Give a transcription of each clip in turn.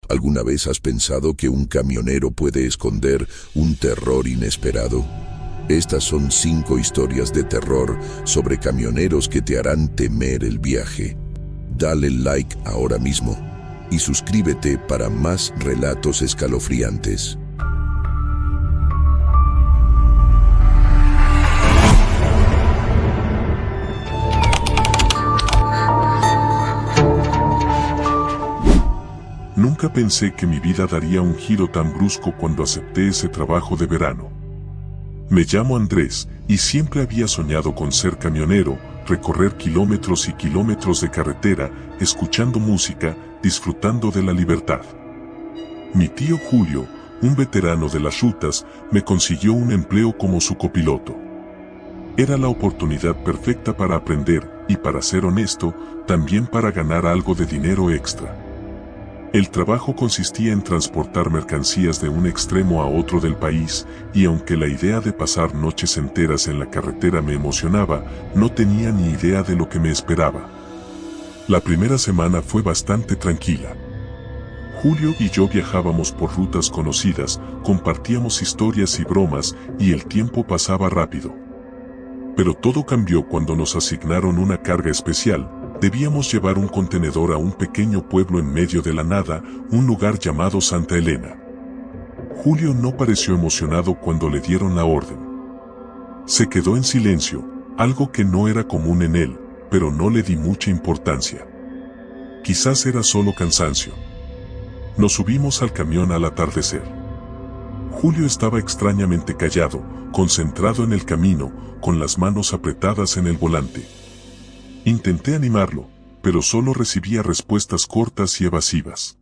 ¿Alguna vez has pensado que un camionero puede esconder un terror inesperado? Estas son 5 historias de terror sobre camioneros que te harán temer el viaje. Dale like ahora mismo y suscríbete para más relatos escalofriantes. Nunca pensé que mi vida daría un giro tan brusco cuando acepté ese trabajo de verano. Me llamo Andrés y siempre había soñado con ser camionero, recorrer kilómetros y kilómetros de carretera, escuchando música, disfrutando de la libertad. Mi tío Julio, un veterano de las rutas, me consiguió un empleo como su copiloto. Era la oportunidad perfecta para aprender y, para ser honesto, también para ganar algo de dinero extra. El trabajo consistía en transportar mercancías de un extremo a otro del país, y aunque la idea de pasar noches enteras en la carretera me emocionaba, no tenía ni idea de lo que me esperaba. La primera semana fue bastante tranquila. Julio y yo viajábamos por rutas conocidas, compartíamos historias y bromas, y el tiempo pasaba rápido. Pero todo cambió cuando nos asignaron una carga especial. Debíamos llevar un contenedor a un pequeño pueblo en medio de la nada, un lugar llamado Santa Elena. Julio no pareció emocionado cuando le dieron la orden. Se quedó en silencio, algo que no era común en él, pero no le di mucha importancia. Quizás era solo cansancio. Nos subimos al camión al atardecer. Julio estaba extrañamente callado, concentrado en el camino, con las manos apretadas en el volante. Intenté animarlo, pero solo recibía respuestas cortas y evasivas.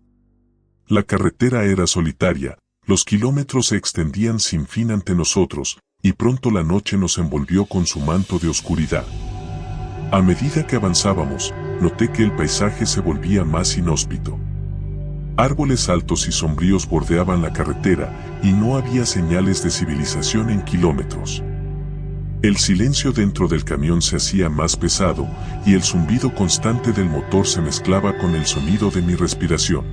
La carretera era solitaria, los kilómetros se extendían sin fin ante nosotros, y pronto la noche nos envolvió con su manto de oscuridad. A medida que avanzábamos, noté que el paisaje se volvía más inhóspito. Árboles altos y sombríos bordeaban la carretera, y no había señales de civilización en kilómetros. El silencio dentro del camión se hacía más pesado, y el zumbido constante del motor se mezclaba con el sonido de mi respiración.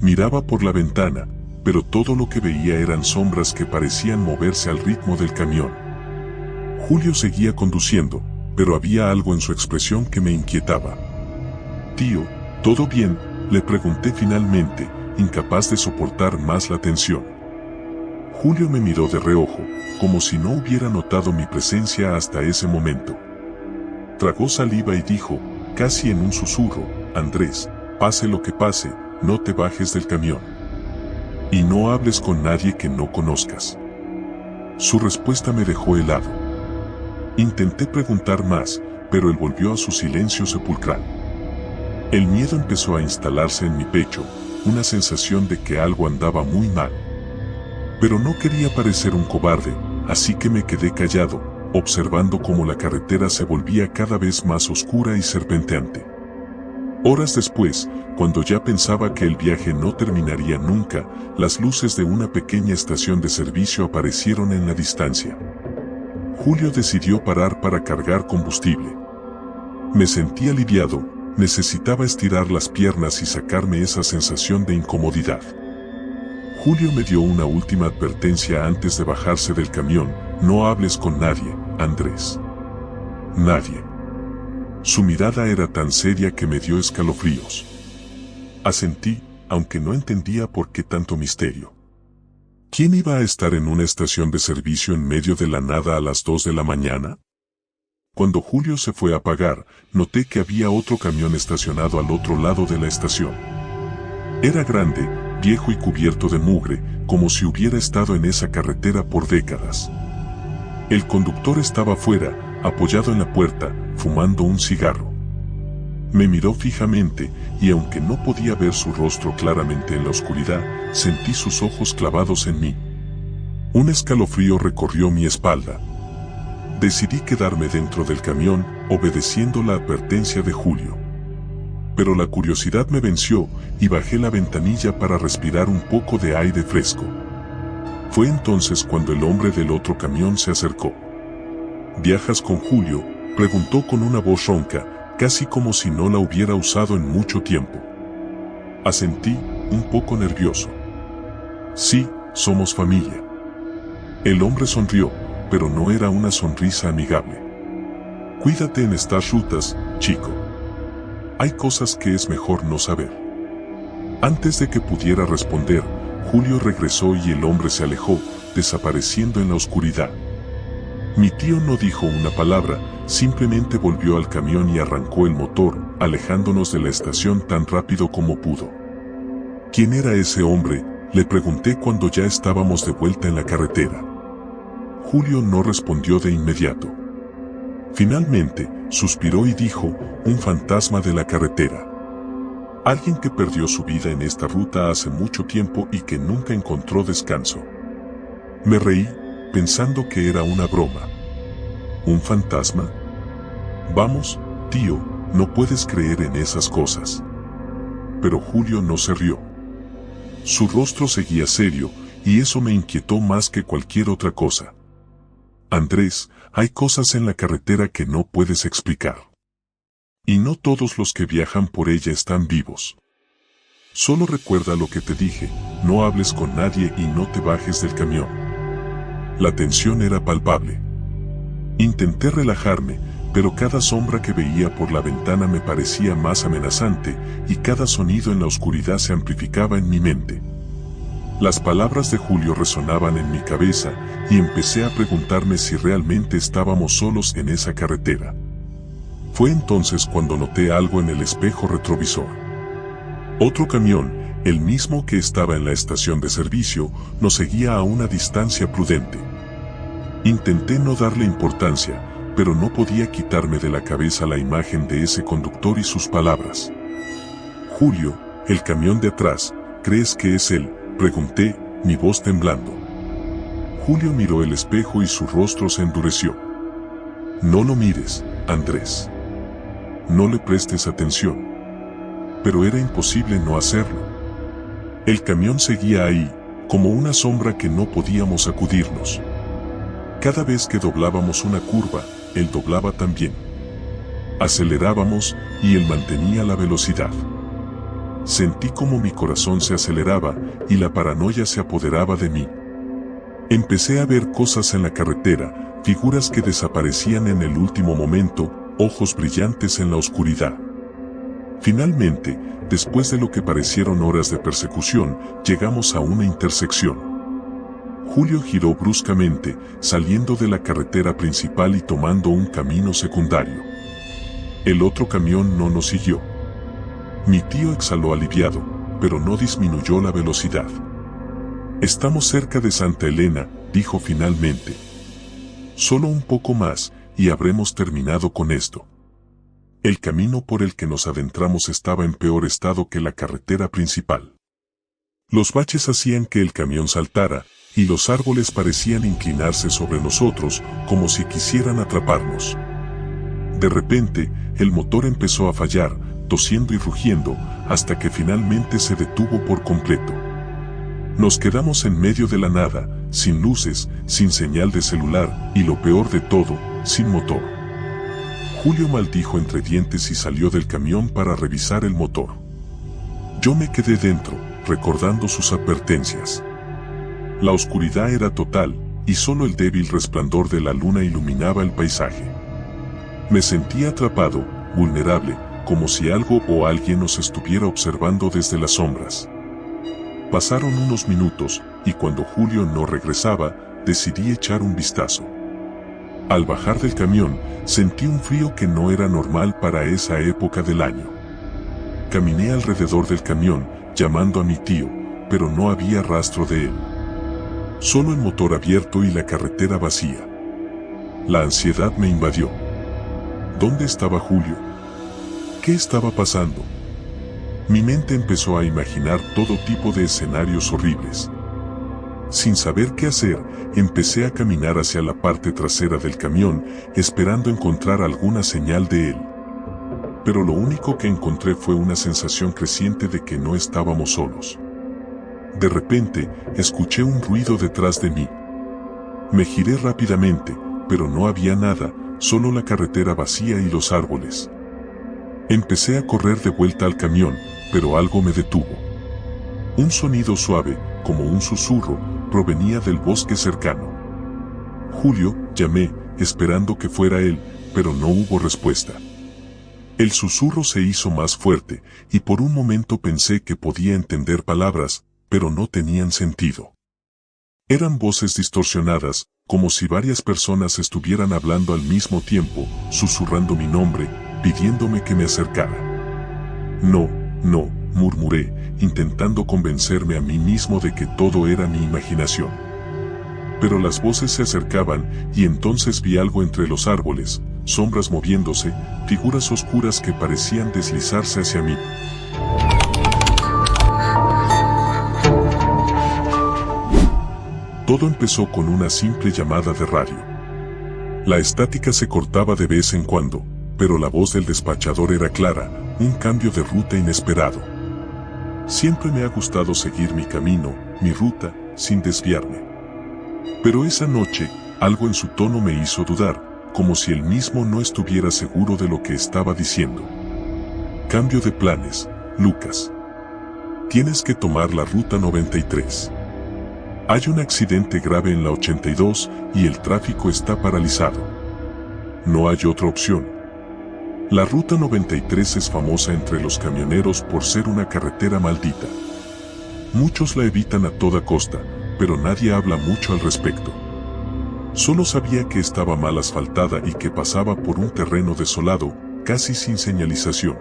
Miraba por la ventana, pero todo lo que veía eran sombras que parecían moverse al ritmo del camión. Julio seguía conduciendo, pero había algo en su expresión que me inquietaba. «Tío, ¿todo bien?», le pregunté finalmente, incapaz de soportar más la tensión. Julio me miró de reojo, como si no hubiera notado mi presencia hasta ese momento. Tragó saliva y dijo, casi en un susurro, «Andrés, pase lo que pase, no te bajes del camión. Y no hables con nadie que no conozcas». Su respuesta me dejó helado. Intenté preguntar más, pero él volvió a su silencio sepulcral. El miedo empezó a instalarse en mi pecho, una sensación de que algo andaba muy mal. Pero no quería parecer un cobarde, así que me quedé callado, observando cómo la carretera se volvía cada vez más oscura y serpenteante. Horas después, cuando ya pensaba que el viaje no terminaría nunca, las luces de una pequeña estación de servicio aparecieron en la distancia. Julio decidió parar para cargar combustible. Me sentí aliviado, necesitaba estirar las piernas y sacarme esa sensación de incomodidad. Julio me dio una última advertencia antes de bajarse del camión, «No hables con nadie, Andrés». Nadie. Su mirada era tan seria que me dio escalofríos. Asentí, aunque no entendía por qué tanto misterio. ¿Quién iba a estar en una estación de servicio en medio de la nada a las 2 de la mañana? Cuando Julio se fue a apagar, noté que había otro camión estacionado al otro lado de la estación. Era grande, viejo y cubierto de mugre, como si hubiera estado en esa carretera por décadas. El conductor estaba fuera, apoyado en la puerta, fumando un cigarro. Me miró fijamente, y aunque no podía ver su rostro claramente en la oscuridad, sentí sus ojos clavados en mí. Un escalofrío recorrió mi espalda. Decidí quedarme dentro del camión, obedeciendo la advertencia de Julio. Pero la curiosidad me venció, y bajé la ventanilla para respirar un poco de aire fresco. Fue entonces cuando el hombre del otro camión se acercó. «¿Viajas con Julio?», preguntó con una voz ronca, casi como si no la hubiera usado en mucho tiempo. Asentí, un poco nervioso. Sí, somos familia. El hombre sonrió, pero no era una sonrisa amigable. Cuídate en estas rutas, chico. Hay cosas que es mejor no saber. Antes de que pudiera responder, Julio regresó y el hombre se alejó, desapareciendo en la oscuridad. Mi tío no dijo una palabra, simplemente volvió al camión y arrancó el motor, alejándonos de la estación tan rápido como pudo. ¿Quién era ese hombre?, le pregunté cuando ya estábamos de vuelta en la carretera. Julio no respondió de inmediato. Finalmente, suspiró y dijo, un fantasma de la carretera. Alguien que perdió su vida en esta ruta hace mucho tiempo y que nunca encontró descanso. Me reí, pensando que era una broma. ¿Un fantasma? Vamos, tío, no puedes creer en esas cosas. Pero Julio no se rió. Su rostro seguía serio, y eso me inquietó más que cualquier otra cosa. Andrés, hay cosas en la carretera que no puedes explicar. Y no todos los que viajan por ella están vivos. Solo recuerda lo que te dije, no hables con nadie y no te bajes del camión. La tensión era palpable. Intenté relajarme, pero cada sombra que veía por la ventana me parecía más amenazante y cada sonido en la oscuridad se amplificaba en mi mente. Las palabras de Julio resonaban en mi cabeza y empecé a preguntarme si realmente estábamos solos en esa carretera. Fue entonces cuando noté algo en el espejo retrovisor. Otro camión, el mismo que estaba en la estación de servicio, nos seguía a una distancia prudente. Intenté no darle importancia, pero no podía quitarme de la cabeza la imagen de ese conductor y sus palabras. Julio, el camión de atrás, ¿crees que es él?, pregunté, mi voz temblando. Julio miró el espejo y su rostro se endureció. No lo mires, Andrés. No le prestes atención. Pero era imposible no hacerlo. El camión seguía ahí, como una sombra que no podíamos sacudirnos. Cada vez que doblábamos una curva, él doblaba también. Acelerábamos y él mantenía la velocidad. Sentí como mi corazón se aceleraba y la paranoia se apoderaba de mí. Empecé a ver cosas en la carretera, figuras que desaparecían en el último momento, ojos brillantes en la oscuridad. Finalmente, después de lo que parecieron horas de persecución, llegamos a una intersección. Julio giró bruscamente, saliendo de la carretera principal y tomando un camino secundario. El otro camión no nos siguió. Mi tío exhaló aliviado, pero no disminuyó la velocidad. Estamos cerca de Santa Elena, dijo finalmente. Solo un poco más, y habremos terminado con esto. El camino por el que nos adentramos estaba en peor estado que la carretera principal. Los baches hacían que el camión saltara, y los árboles parecían inclinarse sobre nosotros, como si quisieran atraparnos. De repente, el motor empezó a fallar, tosiendo y rugiendo, hasta que finalmente se detuvo por completo. Nos quedamos en medio de la nada, sin luces, sin señal de celular, y lo peor de todo, sin motor. Julio maldijo entre dientes y salió del camión para revisar el motor. Yo me quedé dentro, recordando sus advertencias. La oscuridad era total, y solo el débil resplandor de la luna iluminaba el paisaje. Me sentía atrapado, vulnerable, como si algo o alguien nos estuviera observando desde las sombras. Pasaron unos minutos, y cuando Julio no regresaba, decidí echar un vistazo. Al bajar del camión, sentí un frío que no era normal para esa época del año. Caminé alrededor del camión, llamando a mi tío, pero no había rastro de él. Solo el motor abierto y la carretera vacía. La ansiedad me invadió. ¿Dónde estaba Julio? ¿Qué estaba pasando? Mi mente empezó a imaginar todo tipo de escenarios horribles. Sin saber qué hacer, empecé a caminar hacia la parte trasera del camión, esperando encontrar alguna señal de él. Pero lo único que encontré fue una sensación creciente de que no estábamos solos. De repente, escuché un ruido detrás de mí. Me giré rápidamente, pero no había nada, solo la carretera vacía y los árboles. Empecé a correr de vuelta al camión, pero algo me detuvo. Un sonido suave, como un susurro, provenía del bosque cercano. Julio, llamé, esperando que fuera él, pero no hubo respuesta. El susurro se hizo más fuerte, y por un momento pensé que podía entender palabras, pero no tenían sentido. Eran voces distorsionadas, como si varias personas estuvieran hablando al mismo tiempo, susurrando mi nombre, pidiéndome que me acercara. No, no, murmuré, intentando convencerme a mí mismo de que todo era mi imaginación. Pero las voces se acercaban, y entonces vi algo entre los árboles, sombras moviéndose, figuras oscuras que parecían deslizarse hacia mí. Todo empezó con una simple llamada de radio. La estática se cortaba de vez en cuando, pero la voz del despachador era clara, un cambio de ruta inesperado. Siempre me ha gustado seguir mi camino, mi ruta, sin desviarme. Pero esa noche, algo en su tono me hizo dudar, como si él mismo no estuviera seguro de lo que estaba diciendo. Cambio de planes, Lucas. Tienes que tomar la ruta 93. Hay un accidente grave en la 82 y el tráfico está paralizado. No hay otra opción. La ruta 93 es famosa entre los camioneros por ser una carretera maldita. Muchos la evitan a toda costa, pero nadie habla mucho al respecto. Solo sabía que estaba mal asfaltada y que pasaba por un terreno desolado, casi sin señalización.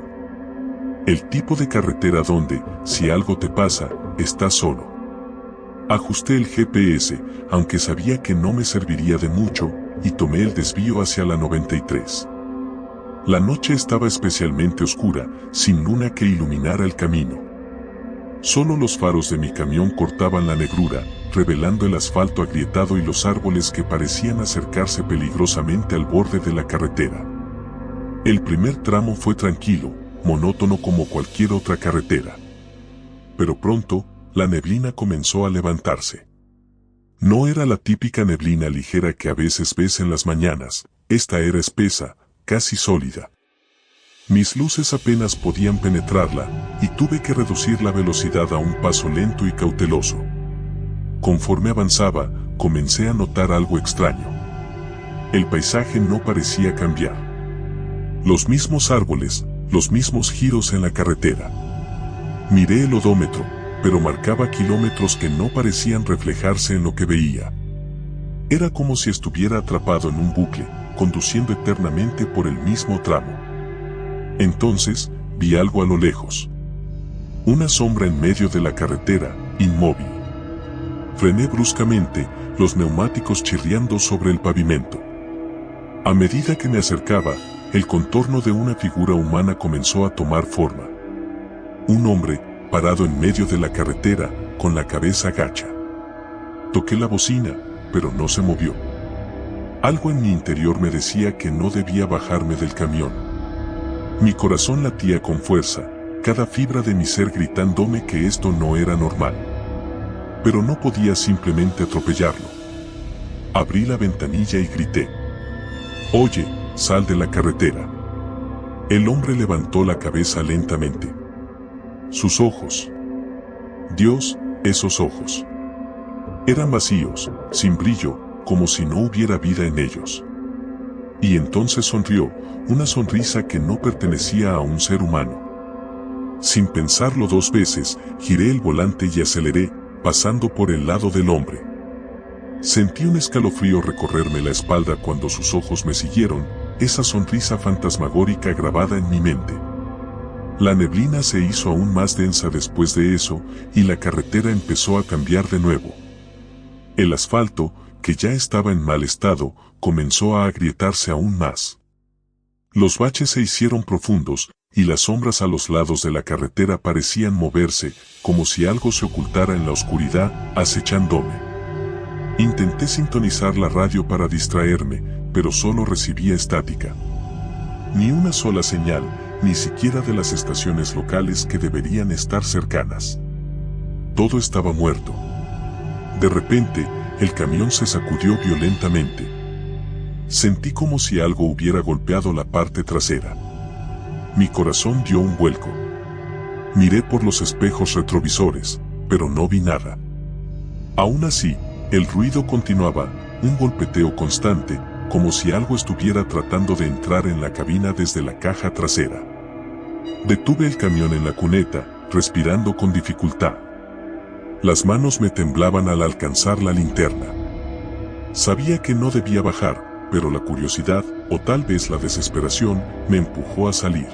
El tipo de carretera donde, si algo te pasa, estás solo. Ajusté el GPS, aunque sabía que no me serviría de mucho, y tomé el desvío hacia la 93. La noche estaba especialmente oscura, sin luna que iluminara el camino. Solo los faros de mi camión cortaban la negrura, revelando el asfalto agrietado y los árboles que parecían acercarse peligrosamente al borde de la carretera. El primer tramo fue tranquilo, monótono como cualquier otra carretera. Pero pronto, la neblina comenzó a levantarse. No era la típica neblina ligera que a veces ves en las mañanas, esta era espesa, casi sólida. Mis luces apenas podían penetrarla, y tuve que reducir la velocidad a un paso lento y cauteloso. Conforme avanzaba, comencé a notar algo extraño. El paisaje no parecía cambiar. Los mismos árboles, los mismos giros en la carretera. Miré el odómetro, pero marcaba kilómetros que no parecían reflejarse en lo que veía. Era como si estuviera atrapado en un bucle, conduciendo eternamente por el mismo tramo. Entonces, vi algo a lo lejos. Una sombra en medio de la carretera, inmóvil. Frené bruscamente, los neumáticos chirriando sobre el pavimento. A medida que me acercaba, el contorno de una figura humana comenzó a tomar forma. Un hombre, parado en medio de la carretera, con la cabeza gacha. Toqué la bocina, pero no se movió. Algo en mi interior me decía que no debía bajarme del camión. Mi corazón latía con fuerza, cada fibra de mi ser gritándome que esto no era normal. Pero no podía simplemente atropellarlo. Abrí la ventanilla y grité: «Oye, sal de la carretera». El hombre levantó la cabeza lentamente. Sus ojos. Dios, esos ojos. Eran vacíos, sin brillo, como si no hubiera vida en ellos. Y entonces sonrió, una sonrisa que no pertenecía a un ser humano. Sin pensarlo dos veces, giré el volante y aceleré, pasando por el lado del hombre. Sentí un escalofrío recorrerme la espalda cuando sus ojos me siguieron, esa sonrisa fantasmagórica grabada en mi mente. La neblina se hizo aún más densa después de eso, y la carretera empezó a cambiar de nuevo. El asfalto, que ya estaba en mal estado, comenzó a agrietarse aún más. Los baches se hicieron profundos, y las sombras a los lados de la carretera parecían moverse, como si algo se ocultara en la oscuridad, acechándome. Intenté sintonizar la radio para distraerme, pero solo recibía estática. Ni una sola señal, ni siquiera de las estaciones locales que deberían estar cercanas. Todo estaba muerto. De repente, el camión se sacudió violentamente. Sentí como si algo hubiera golpeado la parte trasera. Mi corazón dio un vuelco. Miré por los espejos retrovisores, pero no vi nada. Aún así, el ruido continuaba, un golpeteo constante, como si algo estuviera tratando de entrar en la cabina desde la caja trasera. Detuve el camión en la cuneta, respirando con dificultad. Las manos me temblaban al alcanzar la linterna. Sabía que no debía bajar, pero la curiosidad, o tal vez la desesperación, me empujó a salir.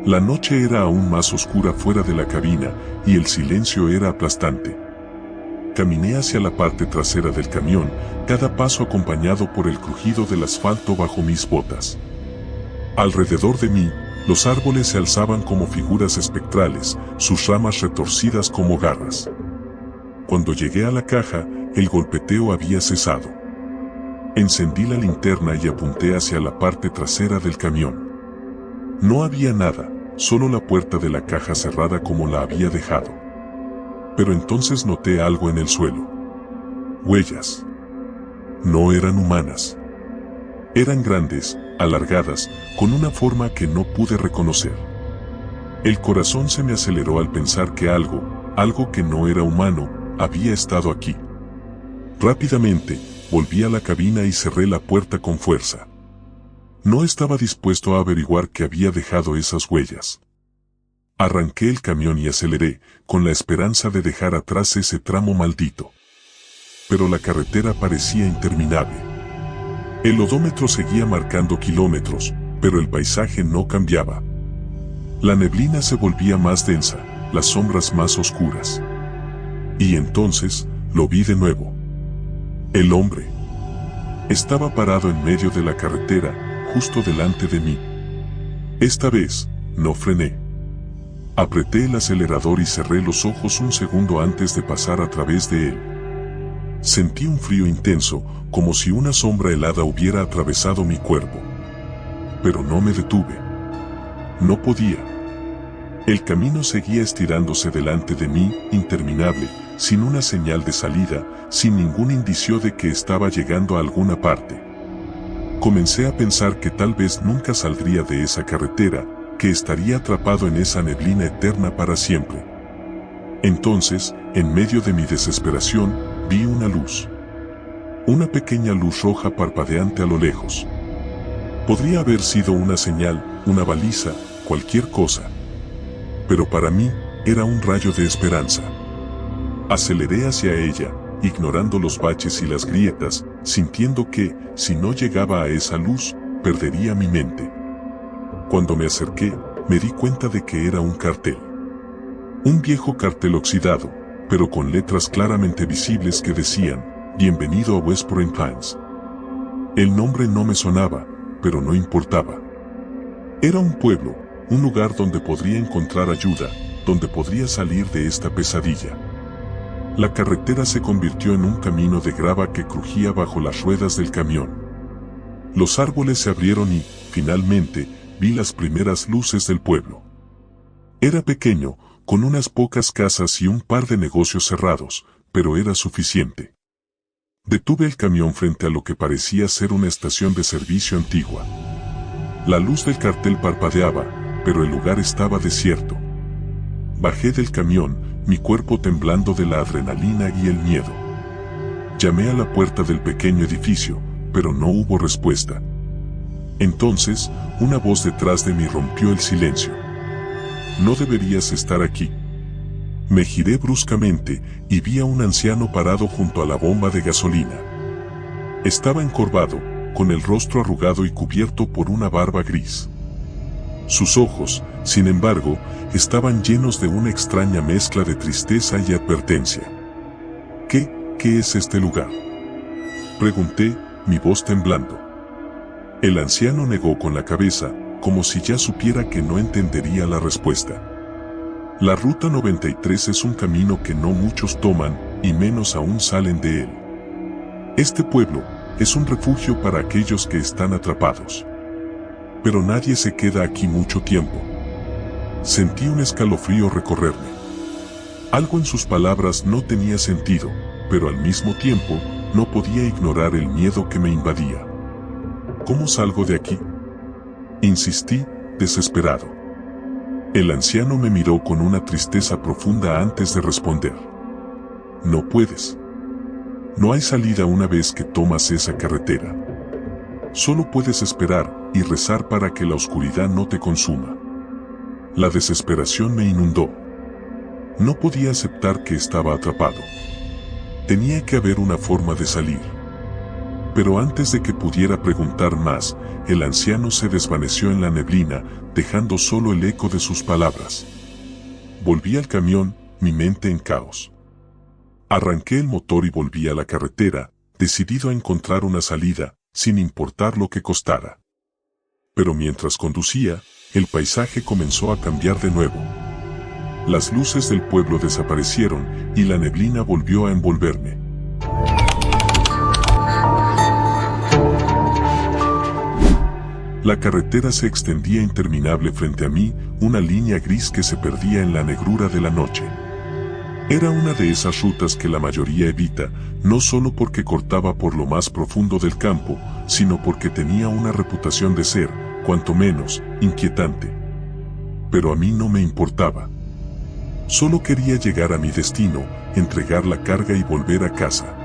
La noche era aún más oscura fuera de la cabina, y el silencio era aplastante. Caminé hacia la parte trasera del camión, cada paso acompañado por el crujido del asfalto bajo mis botas. Alrededor de mí, los árboles se alzaban como figuras espectrales, sus ramas retorcidas como garras. Cuando llegué a la caja, el golpeteo había cesado. Encendí la linterna y apunté hacia la parte trasera del camión. No había nada, solo la puerta de la caja cerrada como la había dejado. Pero entonces noté algo en el suelo. Huellas. No eran humanas. Eran grandes, alargadas, con una forma que no pude reconocer. El corazón se me aceleró al pensar que algo que no era humano, había estado aquí. Rápidamente, volví a la cabina y cerré la puerta con fuerza. No estaba dispuesto a averiguar qué había dejado esas huellas. Arranqué el camión y aceleré, con la esperanza de dejar atrás ese tramo maldito. Pero la carretera parecía interminable. El odómetro seguía marcando kilómetros, pero el paisaje no cambiaba. La neblina se volvía más densa, las sombras más oscuras. Y entonces, lo vi de nuevo. El hombre. Estaba parado en medio de la carretera, justo delante de mí. Esta vez, no frené. Apreté el acelerador y cerré los ojos un segundo antes de pasar a través de él. Sentí un frío intenso, como si una sombra helada hubiera atravesado mi cuerpo. Pero no me detuve. No podía. El camino seguía estirándose delante de mí, interminable, sin una señal de salida, sin ningún indicio de que estaba llegando a alguna parte. Comencé a pensar que tal vez nunca saldría de esa carretera, que estaría atrapado en esa neblina eterna para siempre. Entonces, en medio de mi desesperación, vi una luz. Una pequeña luz roja parpadeante a lo lejos. Podría haber sido una señal, una baliza, cualquier cosa. Pero para mí, era un rayo de esperanza. Aceleré hacia ella, ignorando los baches y las grietas, sintiendo que, si no llegaba a esa luz, perdería mi mente. Cuando me acerqué, me di cuenta de que era un cartel. Un viejo cartel oxidado, pero con letras claramente visibles que decían, «Bienvenido a West Point Plains». El nombre no me sonaba, pero no importaba. Era un pueblo, un lugar donde podría encontrar ayuda, donde podría salir de esta pesadilla. La carretera se convirtió en un camino de grava que crujía bajo las ruedas del camión. Los árboles se abrieron y, finalmente, vi las primeras luces del pueblo. Era pequeño, con unas pocas casas y un par de negocios cerrados, pero era suficiente. Detuve el camión frente a lo que parecía ser una estación de servicio antigua. La luz del cartel parpadeaba, pero el lugar estaba desierto. Bajé del camión, mi cuerpo temblando de la adrenalina y el miedo. Llamé a la puerta del pequeño edificio, pero no hubo respuesta. Entonces, una voz detrás de mí rompió el silencio. «No deberías estar aquí». Me giré bruscamente y vi a un anciano parado junto a la bomba de gasolina. Estaba encorvado, con el rostro arrugado y cubierto por una barba gris. Sus ojos, sin embargo, estaban llenos de una extraña mezcla de tristeza y advertencia. ¿Qué es este lugar?», pregunté, mi voz temblando. El anciano negó con la cabeza, como si ya supiera que no entendería la respuesta. «La Ruta 93 es un camino que no muchos toman, y menos aún salen de él. Este pueblo es un refugio para aquellos que están atrapados. Pero nadie se queda aquí mucho tiempo». Sentí un escalofrío recorrerme. Algo en sus palabras no tenía sentido, pero al mismo tiempo, no podía ignorar el miedo que me invadía. «¿Cómo salgo de aquí?», insistí, desesperado. El anciano me miró con una tristeza profunda antes de responder. No puedes. No hay salida una vez que tomas esa carretera. Solo puedes esperar y rezar para que la oscuridad no te consuma. La desesperación me inundó. No podía aceptar que estaba atrapado. Tenía que haber una forma de salir. Pero antes de que pudiera preguntar más, el anciano se desvaneció en la neblina, dejando solo el eco de sus palabras. Volví al camión, mi mente en caos. Arranqué el motor y volví a la carretera, decidido a encontrar una salida, sin importar lo que costara. Pero mientras conducía, el paisaje comenzó a cambiar de nuevo. Las luces del pueblo desaparecieron y la neblina volvió a envolverme. La carretera se extendía interminable frente a mí, una línea gris que se perdía en la negrura de la noche. Era una de esas rutas que la mayoría evita, no solo porque cortaba por lo más profundo del campo, sino porque tenía una reputación de ser, cuanto menos, inquietante. Pero a mí no me importaba. Solo quería llegar a mi destino, entregar la carga y volver a casa.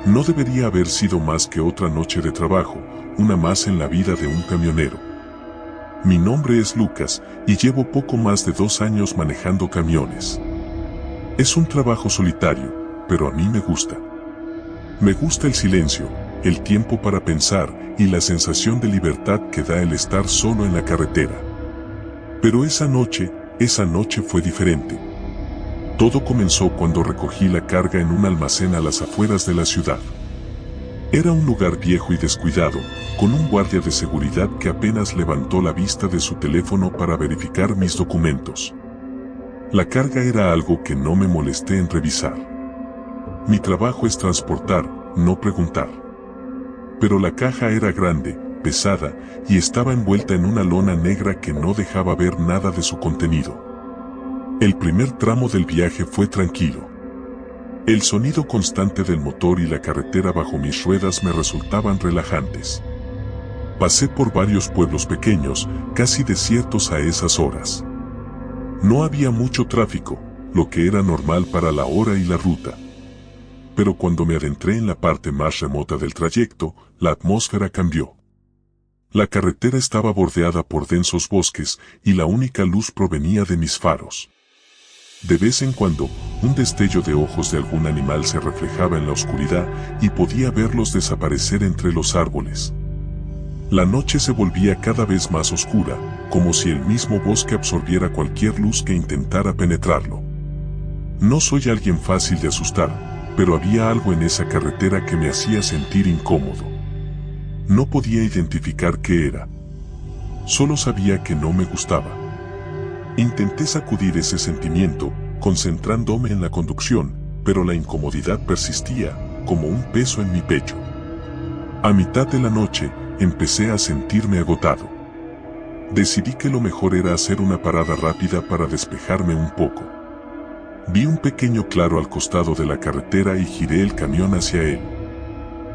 No debería haber sido más que otra noche de trabajo, una más en la vida de un camionero. Mi nombre es Lucas y llevo poco más de 2 años manejando camiones. Es un trabajo solitario, pero a mí me gusta. Me gusta el silencio, el tiempo para pensar y la sensación de libertad que da el estar solo en la carretera. Pero esa noche fue diferente. Todo comenzó cuando recogí la carga en un almacén a las afueras de la ciudad. Era un lugar viejo y descuidado, con un guardia de seguridad que apenas levantó la vista de su teléfono para verificar mis documentos. La carga era algo que no me molesté en revisar. Mi trabajo es transportar, no preguntar. Pero la caja era grande, pesada, y estaba envuelta en una lona negra que no dejaba ver nada de su contenido. El primer tramo del viaje fue tranquilo. El sonido constante del motor y la carretera bajo mis ruedas me resultaban relajantes. Pasé por varios pueblos pequeños, casi desiertos a esas horas. No había mucho tráfico, lo que era normal para la hora y la ruta. Pero cuando me adentré en la parte más remota del trayecto, la atmósfera cambió. La carretera estaba bordeada por densos bosques y la única luz provenía de mis faros. De vez en cuando, un destello de ojos de algún animal se reflejaba en la oscuridad y podía verlos desaparecer entre los árboles. La noche se volvía cada vez más oscura, como si el mismo bosque absorbiera cualquier luz que intentara penetrarlo. No soy alguien fácil de asustar, pero había algo en esa carretera que me hacía sentir incómodo. No podía identificar qué era. Solo sabía que no me gustaba. Intenté sacudir ese sentimiento, concentrándome en la conducción, pero la incomodidad persistía, como un peso en mi pecho. A mitad de la noche, empecé a sentirme agotado. Decidí que lo mejor era hacer una parada rápida para despejarme un poco. Vi un pequeño claro al costado de la carretera y giré el camión hacia él.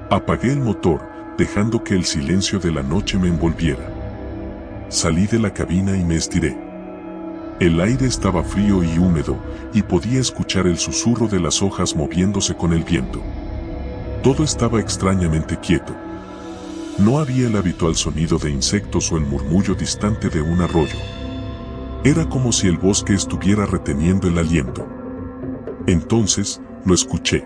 Apagué el motor, dejando que el silencio de la noche me envolviera. Salí de la cabina y me estiré. El aire estaba frío y húmedo, y podía escuchar el susurro de las hojas moviéndose con el viento. Todo estaba extrañamente quieto. No había el habitual sonido de insectos o el murmullo distante de un arroyo. Era como si el bosque estuviera reteniendo el aliento. Entonces, lo escuché.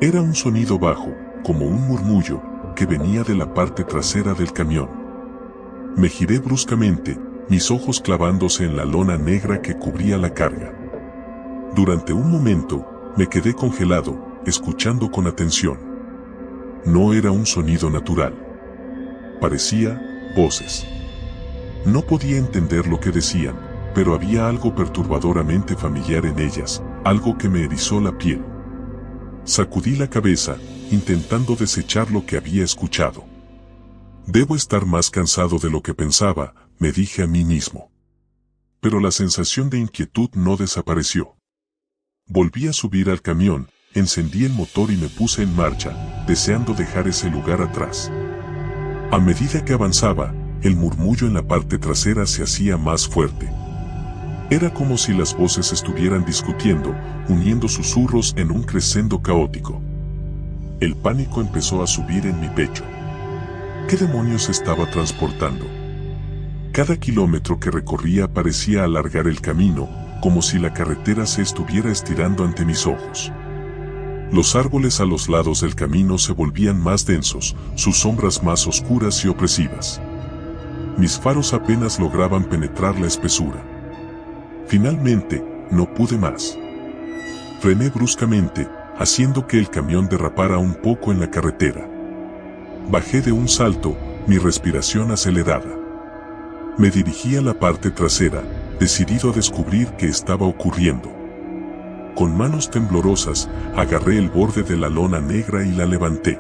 Era un sonido bajo, como un murmullo, que venía de la parte trasera del camión. Me giré bruscamente, mis ojos clavándose en la lona negra que cubría la carga. Durante un momento, me quedé congelado, escuchando con atención. No era un sonido natural. Parecía voces. No podía entender lo que decían, pero había algo perturbadoramente familiar en ellas, algo que me erizó la piel. Sacudí la cabeza, intentando desechar lo que había escuchado. Debo estar más cansado de lo que pensaba, me dije a mí mismo. Pero la sensación de inquietud no desapareció. Volví a subir al camión, encendí el motor y me puse en marcha, deseando dejar ese lugar atrás. A medida que avanzaba, el murmullo en la parte trasera se hacía más fuerte. Era como si las voces estuvieran discutiendo, uniendo susurros en un crescendo caótico. El pánico empezó a subir en mi pecho. ¿Qué demonios estaba transportando? Cada kilómetro que recorría parecía alargar el camino, como si la carretera se estuviera estirando ante mis ojos. Los árboles a los lados del camino se volvían más densos, sus sombras más oscuras y opresivas. Mis faros apenas lograban penetrar la espesura. Finalmente, no pude más. Frené bruscamente, haciendo que el camión derrapara un poco en la carretera. Bajé de un salto, mi respiración acelerada. Me dirigí a la parte trasera, decidido a descubrir qué estaba ocurriendo. Con manos temblorosas, agarré el borde de la lona negra y la levanté.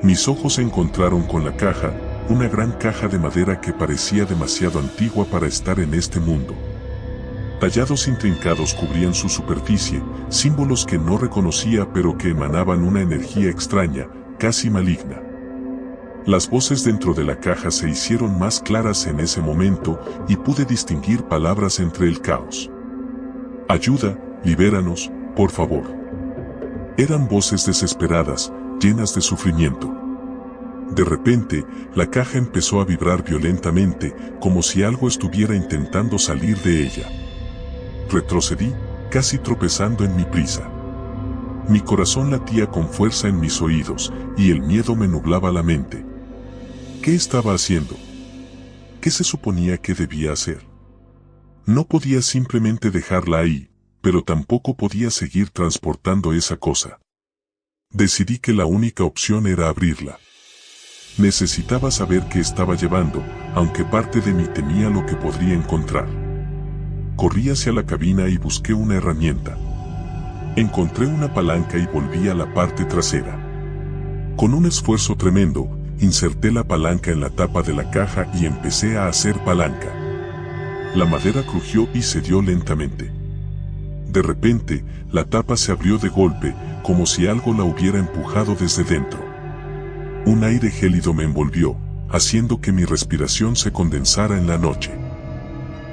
Mis ojos se encontraron con la caja, una gran caja de madera que parecía demasiado antigua para estar en este mundo. Tallados intrincados cubrían su superficie, símbolos que no reconocía pero que emanaban una energía extraña, casi maligna. Las voces dentro de la caja se hicieron más claras en ese momento y pude distinguir palabras entre el caos. Ayuda, libéranos, por favor. Eran voces desesperadas, llenas de sufrimiento. De repente, la caja empezó a vibrar violentamente, como si algo estuviera intentando salir de ella. Retrocedí, casi tropezando en mi prisa. Mi corazón latía con fuerza en mis oídos, y el miedo me nublaba la mente. ¿Qué estaba haciendo? ¿Qué se suponía que debía hacer? No podía simplemente dejarla ahí, pero tampoco podía seguir transportando esa cosa. Decidí que la única opción era abrirla. Necesitaba saber qué estaba llevando, aunque parte de mí temía lo que podría encontrar. Corrí hacia la cabina y busqué una herramienta. Encontré una palanca y volví a la parte trasera. Con un esfuerzo tremendo, inserté la palanca en la tapa de la caja y empecé a hacer palanca. La madera crujió y cedió lentamente. De repente, la tapa se abrió de golpe, como si algo la hubiera empujado desde dentro. Un aire gélido me envolvió, haciendo que mi respiración se condensara en la noche.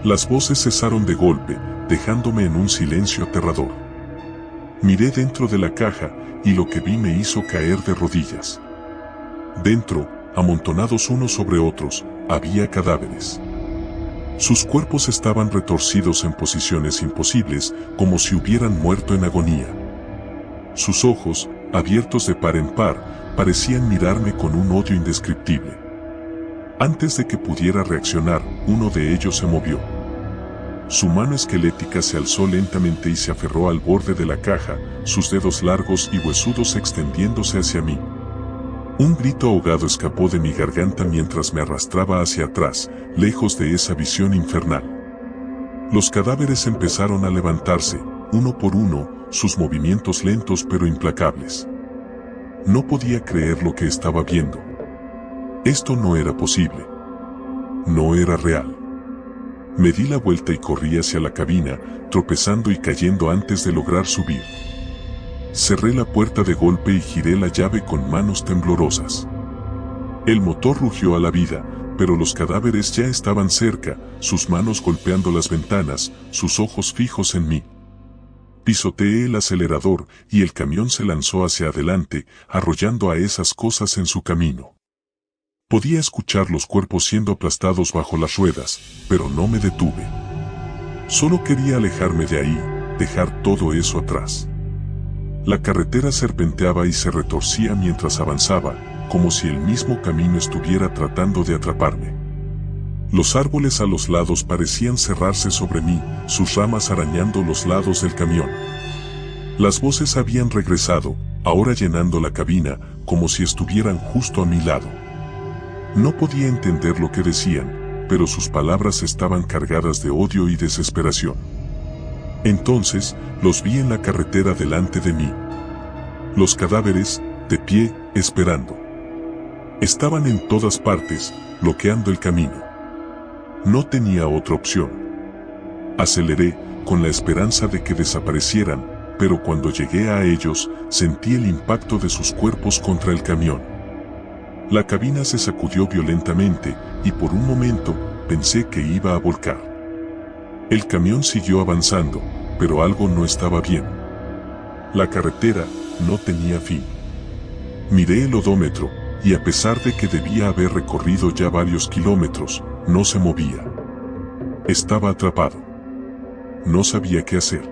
Las voces cesaron de golpe, dejándome en un silencio aterrador. Miré dentro de la caja, y lo que vi me hizo caer de rodillas. Dentro, amontonados unos sobre otros, había cadáveres. Sus cuerpos estaban retorcidos en posiciones imposibles, como si hubieran muerto en agonía. Sus ojos, abiertos de par en par, parecían mirarme con un odio indescriptible. Antes de que pudiera reaccionar, uno de ellos se movió. Su mano esquelética se alzó lentamente y se aferró al borde de la caja, sus dedos largos y huesudos extendiéndose hacia mí. Un grito ahogado escapó de mi garganta mientras me arrastraba hacia atrás, lejos de esa visión infernal. Los cadáveres empezaron a levantarse, uno por uno, sus movimientos lentos pero implacables. No podía creer lo que estaba viendo. Esto no era posible. No era real. Me di la vuelta y corrí hacia la cabina, tropezando y cayendo antes de lograr subir. Cerré la puerta de golpe y giré la llave con manos temblorosas. El motor rugió a la vida, pero los cadáveres ya estaban cerca, sus manos golpeando las ventanas, sus ojos fijos en mí. Pisoteé el acelerador y el camión se lanzó hacia adelante, arrollando a esas cosas en su camino. Podía escuchar los cuerpos siendo aplastados bajo las ruedas, pero no me detuve. Solo quería alejarme de ahí, dejar todo eso atrás. La carretera serpenteaba y se retorcía mientras avanzaba, como si el mismo camino estuviera tratando de atraparme. Los árboles a los lados parecían cerrarse sobre mí, sus ramas arañando los lados del camión. Las voces habían regresado, ahora llenando la cabina, como si estuvieran justo a mi lado. No podía entender lo que decían, pero sus palabras estaban cargadas de odio y desesperación. Entonces, los vi en la carretera delante de mí. Los cadáveres, de pie, esperando. Estaban en todas partes, bloqueando el camino. No tenía otra opción. Aceleré, con la esperanza de que desaparecieran, pero cuando llegué a ellos, sentí el impacto de sus cuerpos contra el camión. La cabina se sacudió violentamente, y por un momento, pensé que iba a volcar. El camión siguió avanzando, pero algo no estaba bien. La carretera no tenía fin. Miré el odómetro, y a pesar de que debía haber recorrido ya varios kilómetros, no se movía. Estaba atrapado. No sabía qué hacer.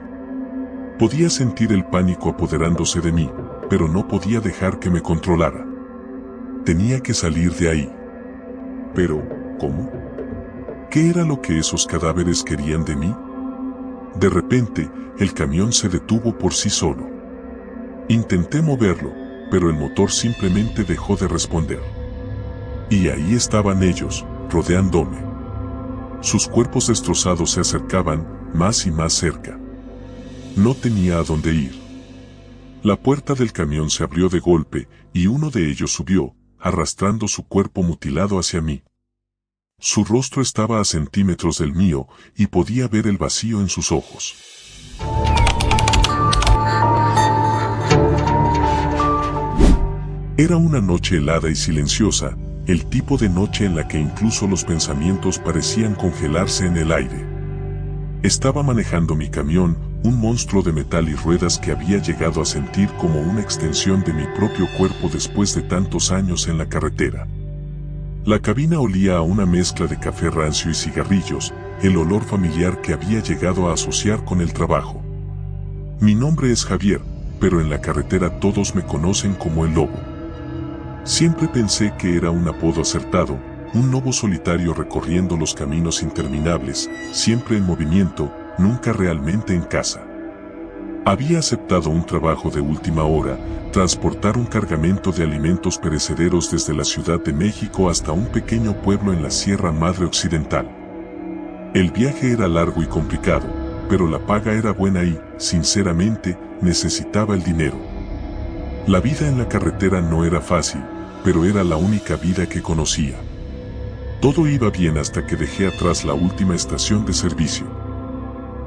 Podía sentir el pánico apoderándose de mí, pero no podía dejar que me controlara. Tenía que salir de ahí. Pero, ¿cómo? ¿Qué era lo que esos cadáveres querían de mí? De repente, el camión se detuvo por sí solo. Intenté moverlo, pero el motor simplemente dejó de responder. Y ahí estaban ellos, rodeándome. Sus cuerpos destrozados se acercaban, más y más cerca. No tenía a dónde ir. La puerta del camión se abrió de golpe, y uno de ellos subió, arrastrando su cuerpo mutilado hacia mí. Su rostro estaba a centímetros del mío, y podía ver el vacío en sus ojos. Era una noche helada y silenciosa, el tipo de noche en la que incluso los pensamientos parecían congelarse en el aire. Estaba manejando mi camión, un monstruo de metal y ruedas que había llegado a sentir como una extensión de mi propio cuerpo después de tantos años en la carretera. La cabina olía a una mezcla de café rancio y cigarrillos, el olor familiar que había llegado a asociar con el trabajo. Mi nombre es Javier, pero en la carretera todos me conocen como el Lobo. Siempre pensé que era un apodo acertado, un lobo solitario recorriendo los caminos interminables, siempre en movimiento, nunca realmente en casa. Había aceptado un trabajo de última hora, transportar un cargamento de alimentos perecederos desde la Ciudad de México hasta un pequeño pueblo en la Sierra Madre Occidental. El viaje era largo y complicado, pero la paga era buena y, sinceramente, necesitaba el dinero. La vida en la carretera no era fácil, pero era la única vida que conocía. Todo iba bien hasta que dejé atrás la última estación de servicio.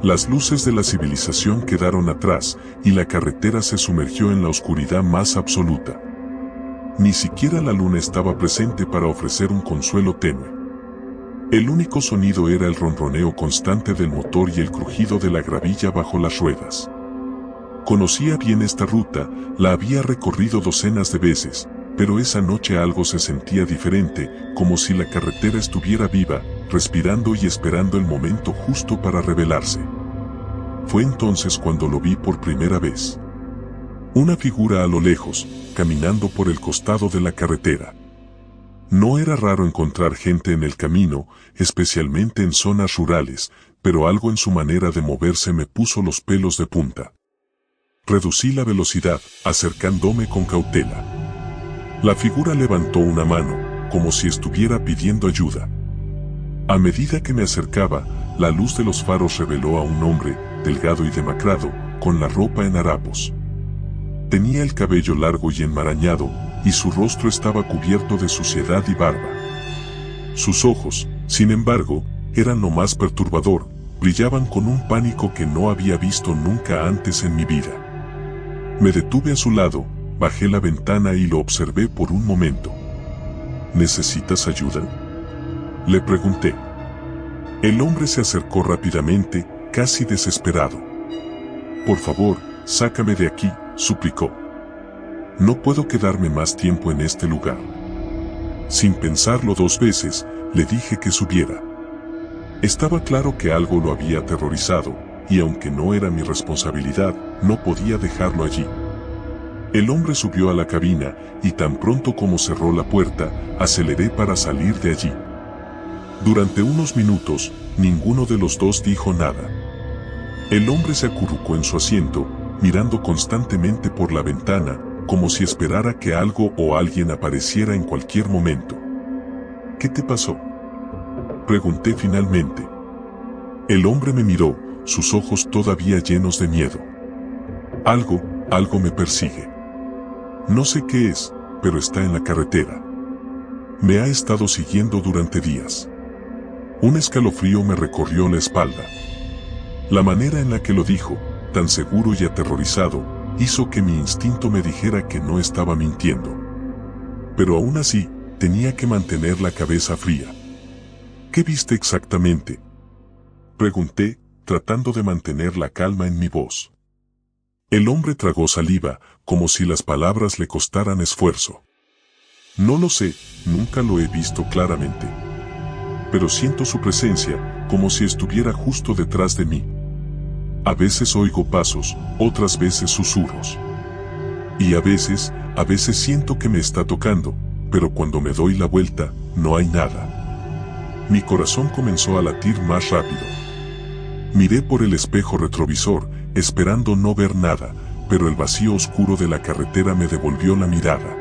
Las luces de la civilización quedaron atrás, y la carretera se sumergió en la oscuridad más absoluta. Ni siquiera la luna estaba presente para ofrecer un consuelo tenue. El único sonido era el ronroneo constante del motor y el crujido de la gravilla bajo las ruedas. Conocía bien esta ruta, la había recorrido docenas de veces, pero esa noche algo se sentía diferente, como si la carretera estuviera viva, respirando y esperando el momento justo para revelarse. Fue entonces cuando lo vi por primera vez. Una figura a lo lejos, caminando por el costado de la carretera. No era raro encontrar gente en el camino, especialmente en zonas rurales, pero algo en su manera de moverse me puso los pelos de punta. Reducí la velocidad, acercándome con cautela. La figura levantó una mano, como si estuviera pidiendo ayuda. A medida que me acercaba, la luz de los faros reveló a un hombre, delgado y demacrado, con la ropa en harapos. Tenía el cabello largo y enmarañado, y su rostro estaba cubierto de suciedad y barba. Sus ojos, sin embargo, eran lo más perturbador, brillaban con un pánico que no había visto nunca antes en mi vida. Me detuve a su lado, bajé la ventana y lo observé por un momento. ¿Necesitas ayuda?, le pregunté. El hombre se acercó rápidamente, casi desesperado. Por favor, sácame de aquí, suplicó. No puedo quedarme más tiempo en este lugar. Sin pensarlo dos veces, le dije que subiera. Estaba claro que algo lo había aterrorizado, y aunque no era mi responsabilidad, no podía dejarlo allí. El hombre subió a la cabina, y tan pronto como cerró la puerta, aceleré para salir de allí. Durante unos minutos, ninguno de los dos dijo nada. El hombre se acurrucó en su asiento, mirando constantemente por la ventana, como si esperara que algo o alguien apareciera en cualquier momento. ¿Qué te pasó?, pregunté finalmente. El hombre me miró, sus ojos todavía llenos de miedo. Algo me persigue. No sé qué es, pero está en la carretera. Me ha estado siguiendo durante días. Un escalofrío me recorrió la espalda. La manera en la que lo dijo, tan seguro y aterrorizado, hizo que mi instinto me dijera que no estaba mintiendo. Pero aún así, tenía que mantener la cabeza fría. ¿Qué viste exactamente?, pregunté, tratando de mantener la calma en mi voz. El hombre tragó saliva, como si las palabras le costaran esfuerzo. No lo sé, nunca lo he visto claramente. Pero siento su presencia, como si estuviera justo detrás de mí. A veces oigo pasos, otras veces susurros. Y a veces siento que me está tocando, pero cuando me doy la vuelta, no hay nada. Mi corazón comenzó a latir más rápido. Miré por el espejo retrovisor, esperando no ver nada, pero el vacío oscuro de la carretera me devolvió la mirada.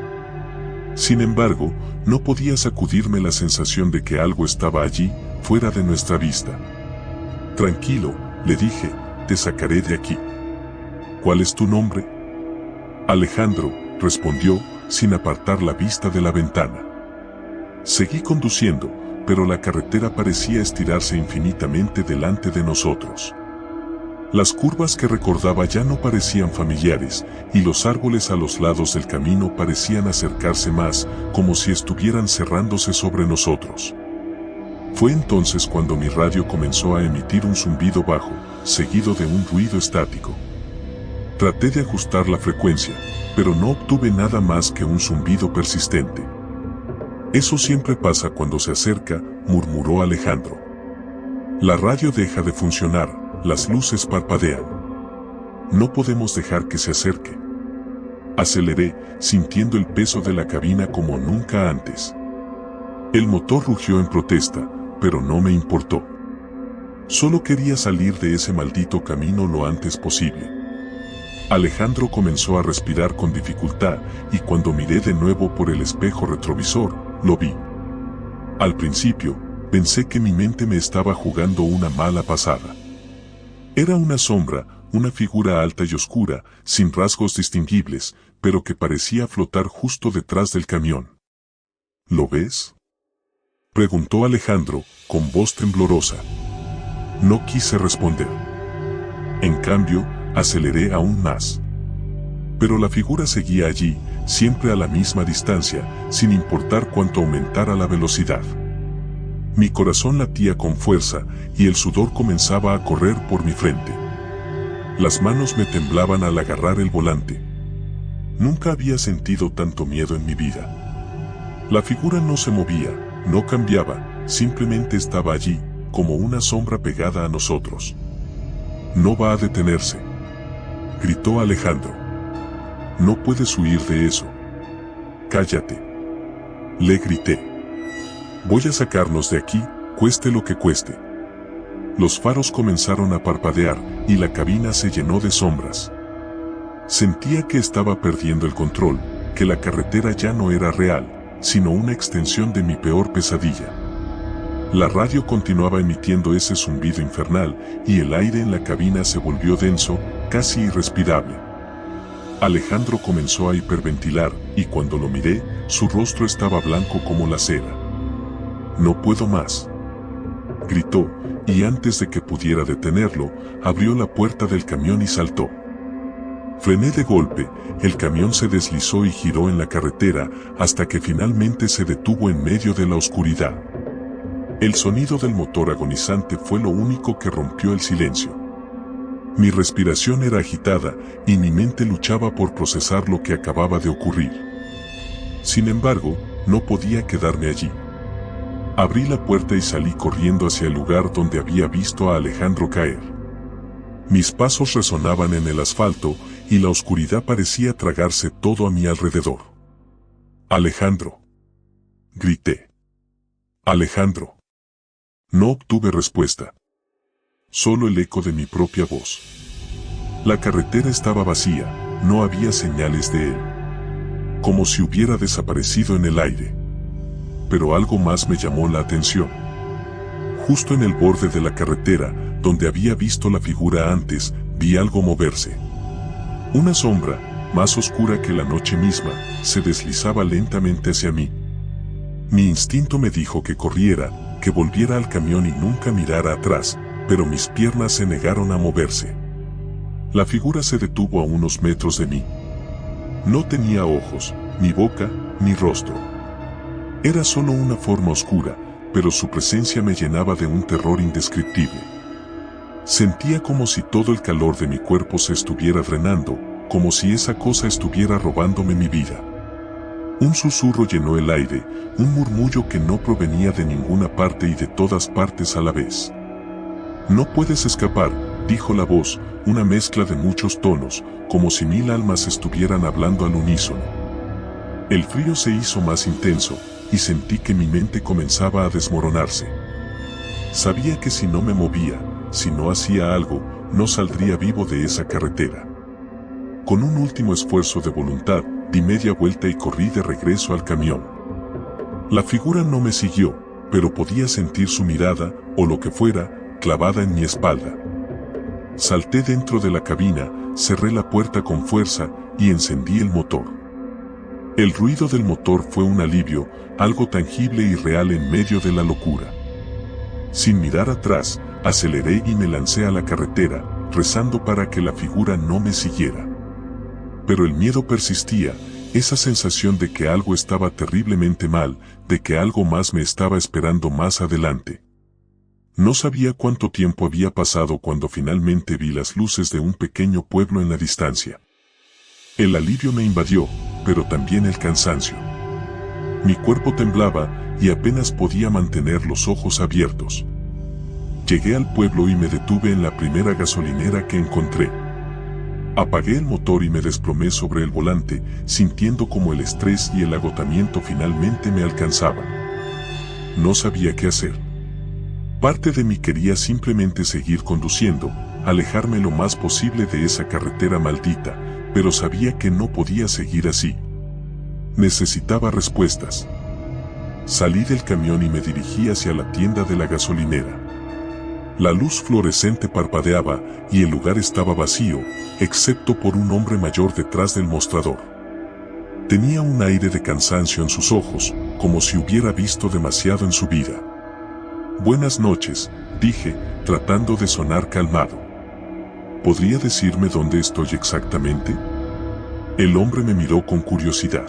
Sin embargo, no podía sacudirme la sensación de que algo estaba allí, fuera de nuestra vista. Tranquilo, le dije, te sacaré de aquí. ¿Cuál es tu nombre? Alejandro, respondió, sin apartar la vista de la ventana. Seguí conduciendo, pero la carretera parecía estirarse infinitamente delante de nosotros. Las curvas que recordaba ya no parecían familiares, y los árboles a los lados del camino parecían acercarse más, como si estuvieran cerrándose sobre nosotros. Fue entonces cuando mi radio comenzó a emitir un zumbido bajo, seguido de un ruido estático. Traté de ajustar la frecuencia, pero no obtuve nada más que un zumbido persistente. Eso siempre pasa cuando se acerca, murmuró Alejandro. La radio deja de funcionar, las luces parpadean. No podemos dejar que se acerque. Aceleré, sintiendo el peso de la cabina como nunca antes. El motor rugió en protesta, pero no me importó. Solo quería salir de ese maldito camino lo antes posible. Alejandro comenzó a respirar con dificultad y cuando miré de nuevo por el espejo retrovisor, lo vi. Al principio, pensé que mi mente me estaba jugando una mala pasada. Era una sombra, una figura alta y oscura, sin rasgos distinguibles, pero que parecía flotar justo detrás del camión. ¿Lo ves?, preguntó Alejandro, con voz temblorosa. No quise responder. En cambio, aceleré aún más. Pero la figura seguía allí, siempre a la misma distancia, sin importar cuánto aumentara la velocidad. Mi corazón latía con fuerza y el sudor comenzaba a correr por mi frente. Las manos me temblaban al agarrar el volante. Nunca había sentido tanto miedo en mi vida. La figura no se movía, no cambiaba, simplemente estaba allí, como una sombra pegada a nosotros. No va a detenerse, gritó Alejandro. No puedes huir de eso. Cállate, le grité. Voy a sacarnos de aquí, cueste lo que cueste. Los faros comenzaron a parpadear y la cabina se llenó de sombras. Sentía que estaba perdiendo el control, que la carretera ya no era real, sino una extensión de mi peor pesadilla. La radio continuaba emitiendo ese zumbido infernal y el aire en la cabina se volvió denso, casi irrespirable. Alejandro comenzó a hiperventilar y cuando lo miré, su rostro estaba blanco como la cera. No puedo más, gritó, y antes de que pudiera detenerlo, abrió la puerta del camión y saltó. Frené de golpe, el camión se deslizó y giró en la carretera hasta que finalmente se detuvo en medio de la oscuridad. El sonido del motor agonizante fue lo único que rompió el silencio. Mi respiración era agitada y mi mente luchaba por procesar lo que acababa de ocurrir. Sin embargo, no podía quedarme allí. Abrí la puerta y salí corriendo hacia el lugar donde había visto a Alejandro caer. Mis pasos resonaban en el asfalto y la oscuridad parecía tragarse todo a mi alrededor. Alejandro, grité. Alejandro. No obtuve respuesta. Solo el eco de mi propia voz. La carretera estaba vacía, no había señales de él. Como si hubiera desaparecido en el aire. Pero algo más me llamó la atención. Justo en el borde de la carretera, donde había visto la figura antes, vi algo moverse. Una sombra, más oscura que la noche misma, se deslizaba lentamente hacia mí. Mi instinto me dijo que corriera, que volviera al camión y nunca mirara atrás, pero mis piernas se negaron a moverse. La figura se detuvo a unos metros de mí. No tenía ojos, ni boca, ni rostro. Era solo una forma oscura, pero su presencia me llenaba de un terror indescriptible. Sentía como si todo el calor de mi cuerpo se estuviera drenando, como si esa cosa estuviera robándome mi vida. Un susurro llenó el aire, un murmullo que no provenía de ninguna parte y de todas partes a la vez. No puedes escapar, dijo la voz, una mezcla de muchos tonos, como si 1000 almas estuvieran hablando al unísono. El frío se hizo más intenso, y sentí que mi mente comenzaba a desmoronarse. Sabía que si no me movía, si no hacía algo, no saldría vivo de esa carretera. Con un último esfuerzo de voluntad, di media vuelta y corrí de regreso al camión. La figura no me siguió, pero podía sentir su mirada, o lo que fuera, clavada en mi espalda. Salté dentro de la cabina, cerré la puerta con fuerza y encendí el motor. El ruido del motor fue un alivio, algo tangible y real en medio de la locura. Sin mirar atrás, aceleré y me lancé a la carretera, rezando para que la figura no me siguiera. Pero el miedo persistía, esa sensación de que algo estaba terriblemente mal, de que algo más me estaba esperando más adelante. No sabía cuánto tiempo había pasado cuando finalmente vi las luces de un pequeño pueblo en la distancia. El alivio me invadió, pero también el cansancio. Mi cuerpo temblaba y apenas podía mantener los ojos abiertos. Llegué al pueblo y me detuve en la primera gasolinera que encontré. Apagué el motor y me desplomé sobre el volante, sintiendo como el estrés y el agotamiento finalmente me alcanzaban. No sabía qué hacer. Parte de mí quería simplemente seguir conduciendo, alejarme lo más posible de esa carretera maldita, pero sabía que no podía seguir así. Necesitaba respuestas. Salí del camión y me dirigí hacia la tienda de la gasolinera. La luz fluorescente parpadeaba y el lugar estaba vacío, excepto por un hombre mayor detrás del mostrador. Tenía un aire de cansancio en sus ojos, como si hubiera visto demasiado en su vida. «Buenas noches», dije, tratando de sonar calmado. «¿Podría decirme dónde estoy exactamente?» El hombre me miró con curiosidad.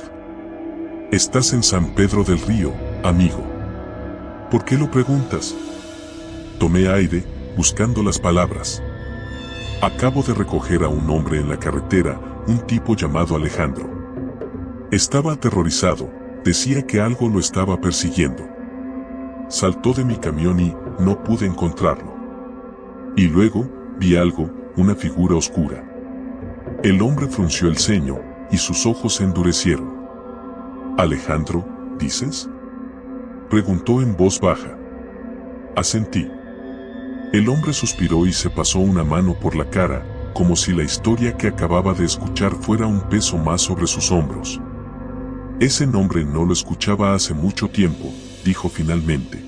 «Estás en San Pedro del Río, amigo». «¿Por qué lo preguntas?» Tomé aire, buscando las palabras. «Acabo de recoger a un hombre en la carretera, un tipo llamado Alejandro. Estaba aterrorizado, decía que algo lo estaba persiguiendo. Saltó de mi camión y no pude encontrarlo. Y luego, vi algo, una figura oscura». El hombre frunció el ceño, y sus ojos se endurecieron. «¿Alejandro, dices?», preguntó en voz baja. Asentí. El hombre suspiró y se pasó una mano por la cara, como si la historia que acababa de escuchar fuera un peso más sobre sus hombros. «Ese nombre no lo escuchaba hace mucho tiempo», dijo finalmente.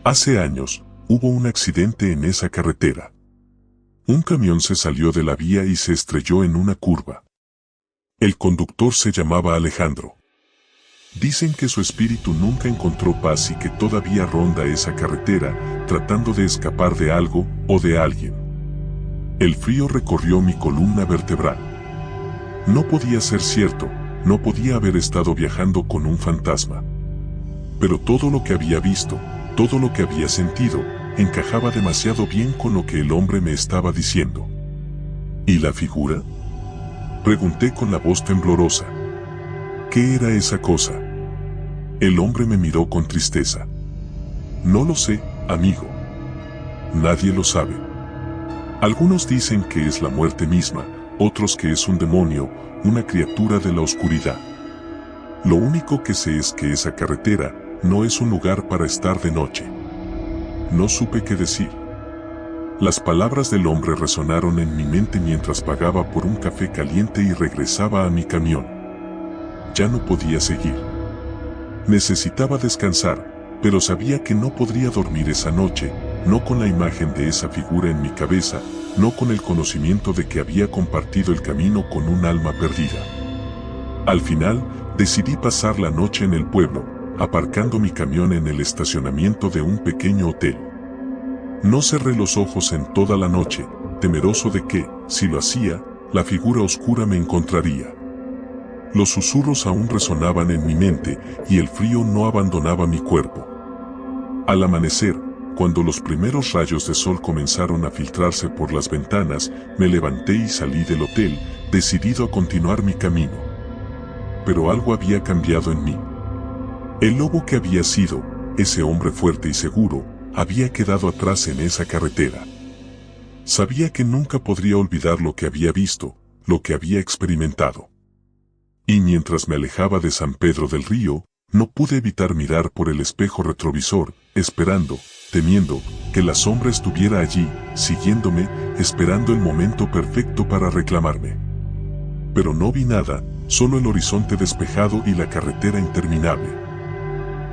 «Hace años, hubo un accidente en esa carretera. Un camión se salió de la vía y se estrelló en una curva. El conductor se llamaba Alejandro. Dicen que su espíritu nunca encontró paz y que todavía ronda esa carretera, tratando de escapar de algo o de alguien». El frío recorrió mi columna vertebral. No podía ser cierto, no podía haber estado viajando con un fantasma. Pero todo lo que había visto, todo lo que había sentido, encajaba demasiado bien con lo que el hombre me estaba diciendo. ¿Y la figura?, pregunté con la voz temblorosa. ¿Qué era esa cosa? El hombre me miró con tristeza. «No lo sé, amigo. Nadie lo sabe. Algunos dicen que es la muerte misma, otros que es un demonio, una criatura de la oscuridad. Lo único que sé es que esa carretera no es un lugar para estar de noche». No supe qué decir. Las palabras del hombre resonaron en mi mente mientras pagaba por un café caliente y regresaba a mi camión. Ya no podía seguir. Necesitaba descansar, pero sabía que no podría dormir esa noche, no con la imagen de esa figura en mi cabeza, no con el conocimiento de que había compartido el camino con un alma perdida. Al final, decidí pasar la noche en el pueblo, aparcando mi camión en el estacionamiento de un pequeño hotel. No cerré los ojos en toda la noche, temeroso de que, si lo hacía, la figura oscura me encontraría. Los susurros aún resonaban en mi mente y el frío no abandonaba mi cuerpo. Al amanecer, Cuando los primeros rayos de sol comenzaron a filtrarse por las ventanas, me levanté y salí del hotel, decidido a continuar mi camino. Pero algo había cambiado en mí. El lobo que había sido, ese hombre fuerte y seguro, había quedado atrás en esa carretera. Sabía que nunca podría olvidar lo que había visto, lo que había experimentado. Y mientras me alejaba de San Pedro del Río, no pude evitar mirar por el espejo retrovisor, esperando, temiendo, que la sombra estuviera allí, siguiéndome, esperando el momento perfecto para reclamarme. Pero no vi nada, solo el horizonte despejado y la carretera interminable.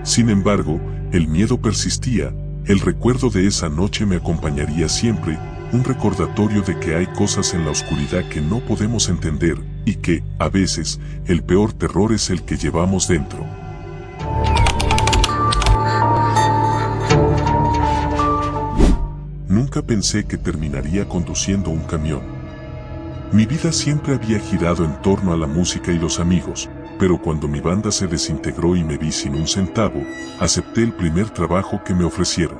Sin embargo, el miedo persistía, el recuerdo de esa noche me acompañaría siempre, un recordatorio de que hay cosas en la oscuridad que no podemos entender, y que, a veces, el peor terror es el que llevamos dentro. Nunca pensé que terminaría conduciendo un camión. Mi vida siempre había girado en torno a la música y los amigos, pero cuando mi banda se desintegró y me vi sin un centavo, acepté el primer trabajo que me ofrecieron.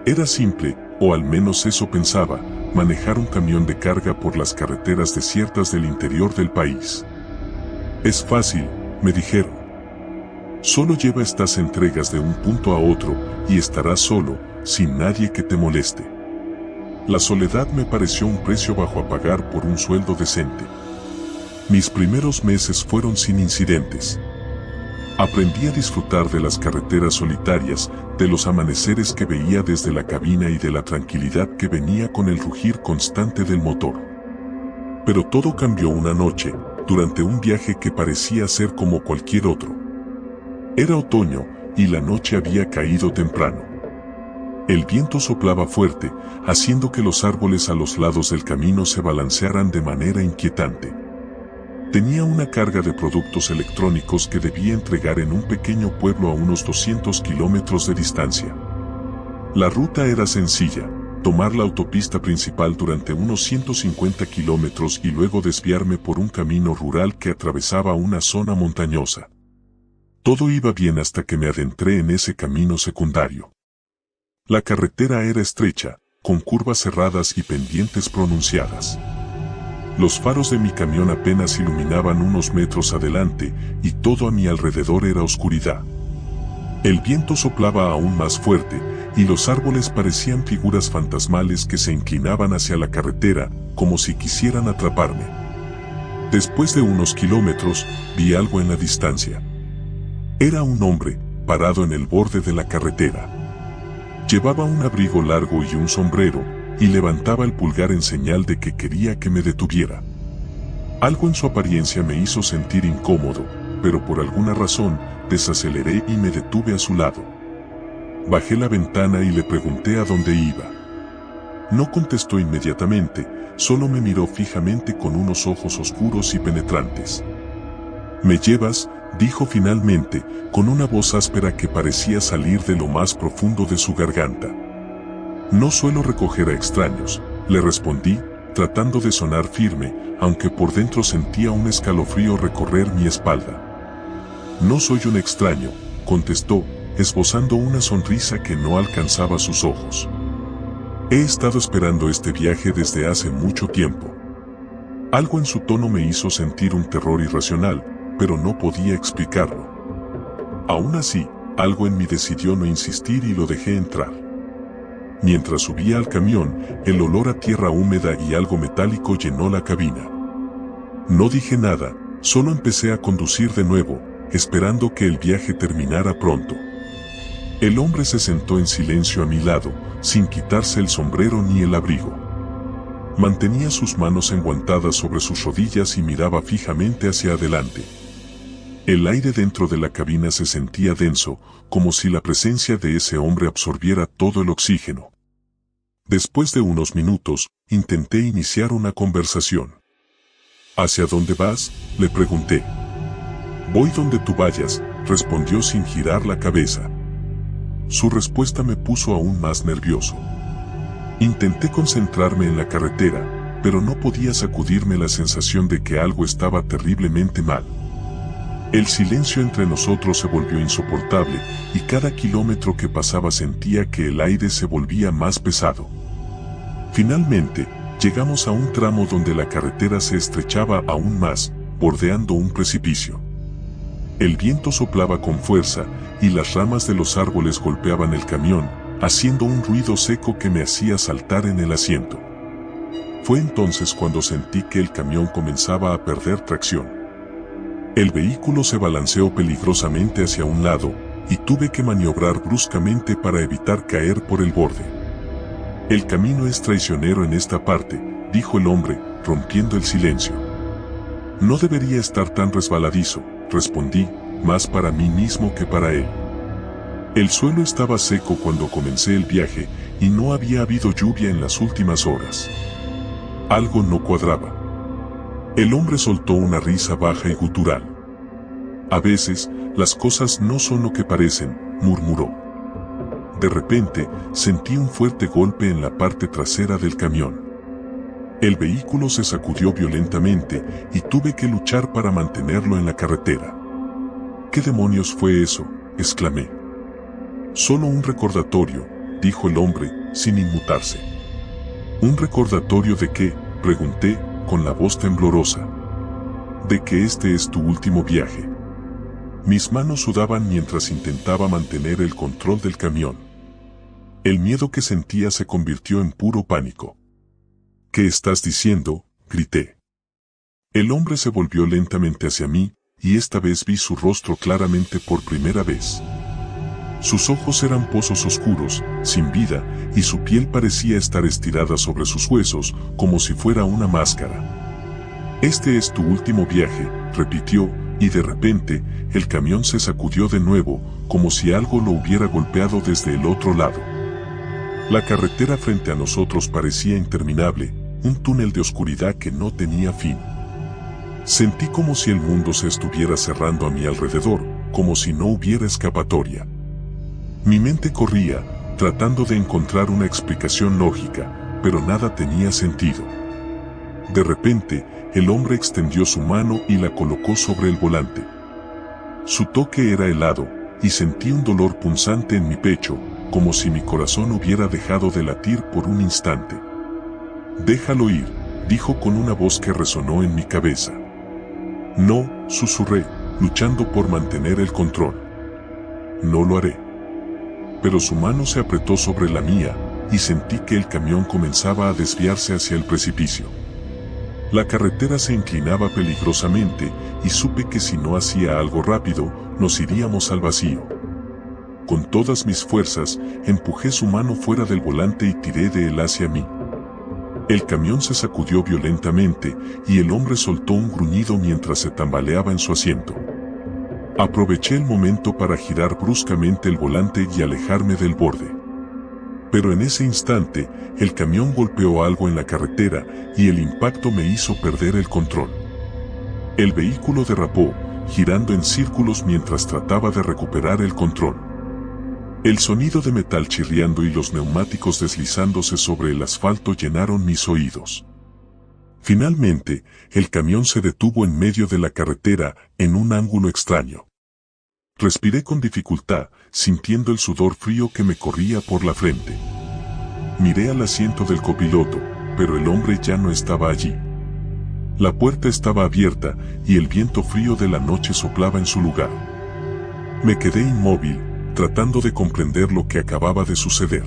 Era simple, o al menos eso pensaba, manejar un camión de carga por las carreteras desiertas del interior del país. Es fácil, me dijeron. Solo lleva estas entregas de un punto a otro y estarás solo, sin nadie que te moleste. La soledad me pareció un precio bajo a pagar por un sueldo decente. Mis primeros meses fueron sin incidentes. Aprendí a disfrutar de las carreteras solitarias, de los amaneceres que veía desde la cabina y de la tranquilidad que venía con el rugir constante del motor. Pero todo cambió una noche, durante un viaje que parecía ser como cualquier otro. Era otoño, y la noche había caído temprano. El viento soplaba fuerte, haciendo que los árboles a los lados del camino se balancearan de manera inquietante. Tenía una carga de productos electrónicos que debía entregar en un pequeño pueblo a unos 200 kilómetros de distancia. La ruta era sencilla, tomar la autopista principal durante unos 150 kilómetros y luego desviarme por un camino rural que atravesaba una zona montañosa. Todo iba bien hasta que me adentré en ese camino secundario. La carretera era estrecha, con curvas cerradas y pendientes pronunciadas. Los faros de mi camión apenas iluminaban unos metros adelante, y todo a mi alrededor era oscuridad. El viento soplaba aún más fuerte, y los árboles parecían figuras fantasmales que se inclinaban hacia la carretera, como si quisieran atraparme. Después de unos kilómetros, vi algo en la distancia. Era un hombre, parado en el borde de la carretera. Llevaba un abrigo largo y un sombrero, y levantaba el pulgar en señal de que quería que me detuviera. Algo en su apariencia me hizo sentir incómodo, pero por alguna razón, desaceleré y me detuve a su lado. Bajé la ventana y le pregunté a dónde iba. No contestó inmediatamente, solo me miró fijamente con unos ojos oscuros y penetrantes. «¿Me llevas?», dijo finalmente, con una voz áspera que parecía salir de lo más profundo de su garganta. «No suelo recoger a extraños», le respondí, tratando de sonar firme, aunque por dentro sentía un escalofrío recorrer mi espalda. «No soy un extraño», contestó, esbozando una sonrisa que no alcanzaba sus ojos. «He estado esperando este viaje desde hace mucho tiempo». Algo en su tono me hizo sentir un terror irracional, pero no podía explicarlo. Aún así, algo en mí decidió no insistir y lo dejé entrar. Mientras subía al camión, el olor a tierra húmeda y algo metálico llenó la cabina. No dije nada, solo empecé a conducir de nuevo, esperando que el viaje terminara pronto. El hombre se sentó en silencio a mi lado, sin quitarse el sombrero ni el abrigo. Mantenía sus manos enguantadas sobre sus rodillas y miraba fijamente hacia adelante. El aire dentro de la cabina se sentía denso, como si la presencia de ese hombre absorbiera todo el oxígeno. Después de unos minutos, intenté iniciar una conversación. «¿Hacia dónde vas?», le pregunté. «Voy donde tú vayas», respondió sin girar la cabeza. Su respuesta me puso aún más nervioso. Intenté concentrarme en la carretera, pero no podía sacudirme la sensación de que algo estaba terriblemente mal. El silencio entre nosotros se volvió insoportable y cada kilómetro que pasaba sentía que el aire se volvía más pesado. Finalmente, llegamos a un tramo donde la carretera se estrechaba aún más, bordeando un precipicio. El viento soplaba con fuerza y las ramas de los árboles golpeaban el camión, haciendo un ruido seco que me hacía saltar en el asiento. Fue entonces cuando sentí que el camión comenzaba a perder tracción. El vehículo se balanceó peligrosamente hacia un lado y tuve que maniobrar bruscamente para evitar caer por el borde. El camino es traicionero en esta parte, dijo el hombre, rompiendo el silencio. No debería estar tan resbaladizo, respondí, más para mí mismo que para él. El suelo estaba seco cuando comencé el viaje y no había habido lluvia en las últimas horas. Algo no cuadraba. El hombre soltó una risa baja y gutural. A veces, las cosas no son lo que parecen, murmuró. De repente, sentí un fuerte golpe en la parte trasera del camión. El vehículo se sacudió violentamente y tuve que luchar para mantenerlo en la carretera. ¿Qué demonios fue eso?, exclamé. Solo un recordatorio, dijo el hombre, sin inmutarse. ¿Un recordatorio de qué?, pregunté, con la voz temblorosa. De que este es tu último viaje. Mis manos sudaban mientras intentaba mantener el control del camión. El miedo que sentía se convirtió en puro pánico. ¿Qué estás diciendo?, grité. El hombre se volvió lentamente hacia mí, y esta vez vi su rostro claramente por primera vez. Sus ojos eran pozos oscuros, sin vida, y su piel parecía estar estirada sobre sus huesos, como si fuera una máscara. Este es tu último viaje, repitió, y de repente, el camión se sacudió de nuevo, como si algo lo hubiera golpeado desde el otro lado. La carretera frente a nosotros parecía interminable, un túnel de oscuridad que no tenía fin. Sentí como si el mundo se estuviera cerrando a mi alrededor, como si no hubiera escapatoria. Mi mente corría, tratando de encontrar una explicación lógica, pero nada tenía sentido. De repente, el hombre extendió su mano y la colocó sobre el volante. Su toque era helado, y sentí un dolor punzante en mi pecho, como si mi corazón hubiera dejado de latir por un instante. «Déjalo ir», dijo con una voz que resonó en mi cabeza. «No», susurré, luchando por mantener el control. «No lo haré». Pero su mano se apretó sobre la mía, y sentí que el camión comenzaba a desviarse hacia el precipicio. La carretera se inclinaba peligrosamente, y supe que si no hacía algo rápido, nos iríamos al vacío. Con todas mis fuerzas, empujé su mano fuera del volante y tiré de él hacia mí. El camión se sacudió violentamente, y el hombre soltó un gruñido mientras se tambaleaba en su asiento. Aproveché el momento para girar bruscamente el volante y alejarme del borde. Pero en ese instante, el camión golpeó algo en la carretera, y el impacto me hizo perder el control. El vehículo derrapó, girando en círculos mientras trataba de recuperar el control. El sonido de metal chirriando y los neumáticos deslizándose sobre el asfalto llenaron mis oídos. Finalmente, el camión se detuvo en medio de la carretera, en un ángulo extraño. Respiré con dificultad, sintiendo el sudor frío que me corría por la frente. Miré al asiento del copiloto, pero el hombre ya no estaba allí. La puerta estaba abierta, y el viento frío de la noche soplaba en su lugar. Me quedé inmóvil, tratando de comprender lo que acababa de suceder.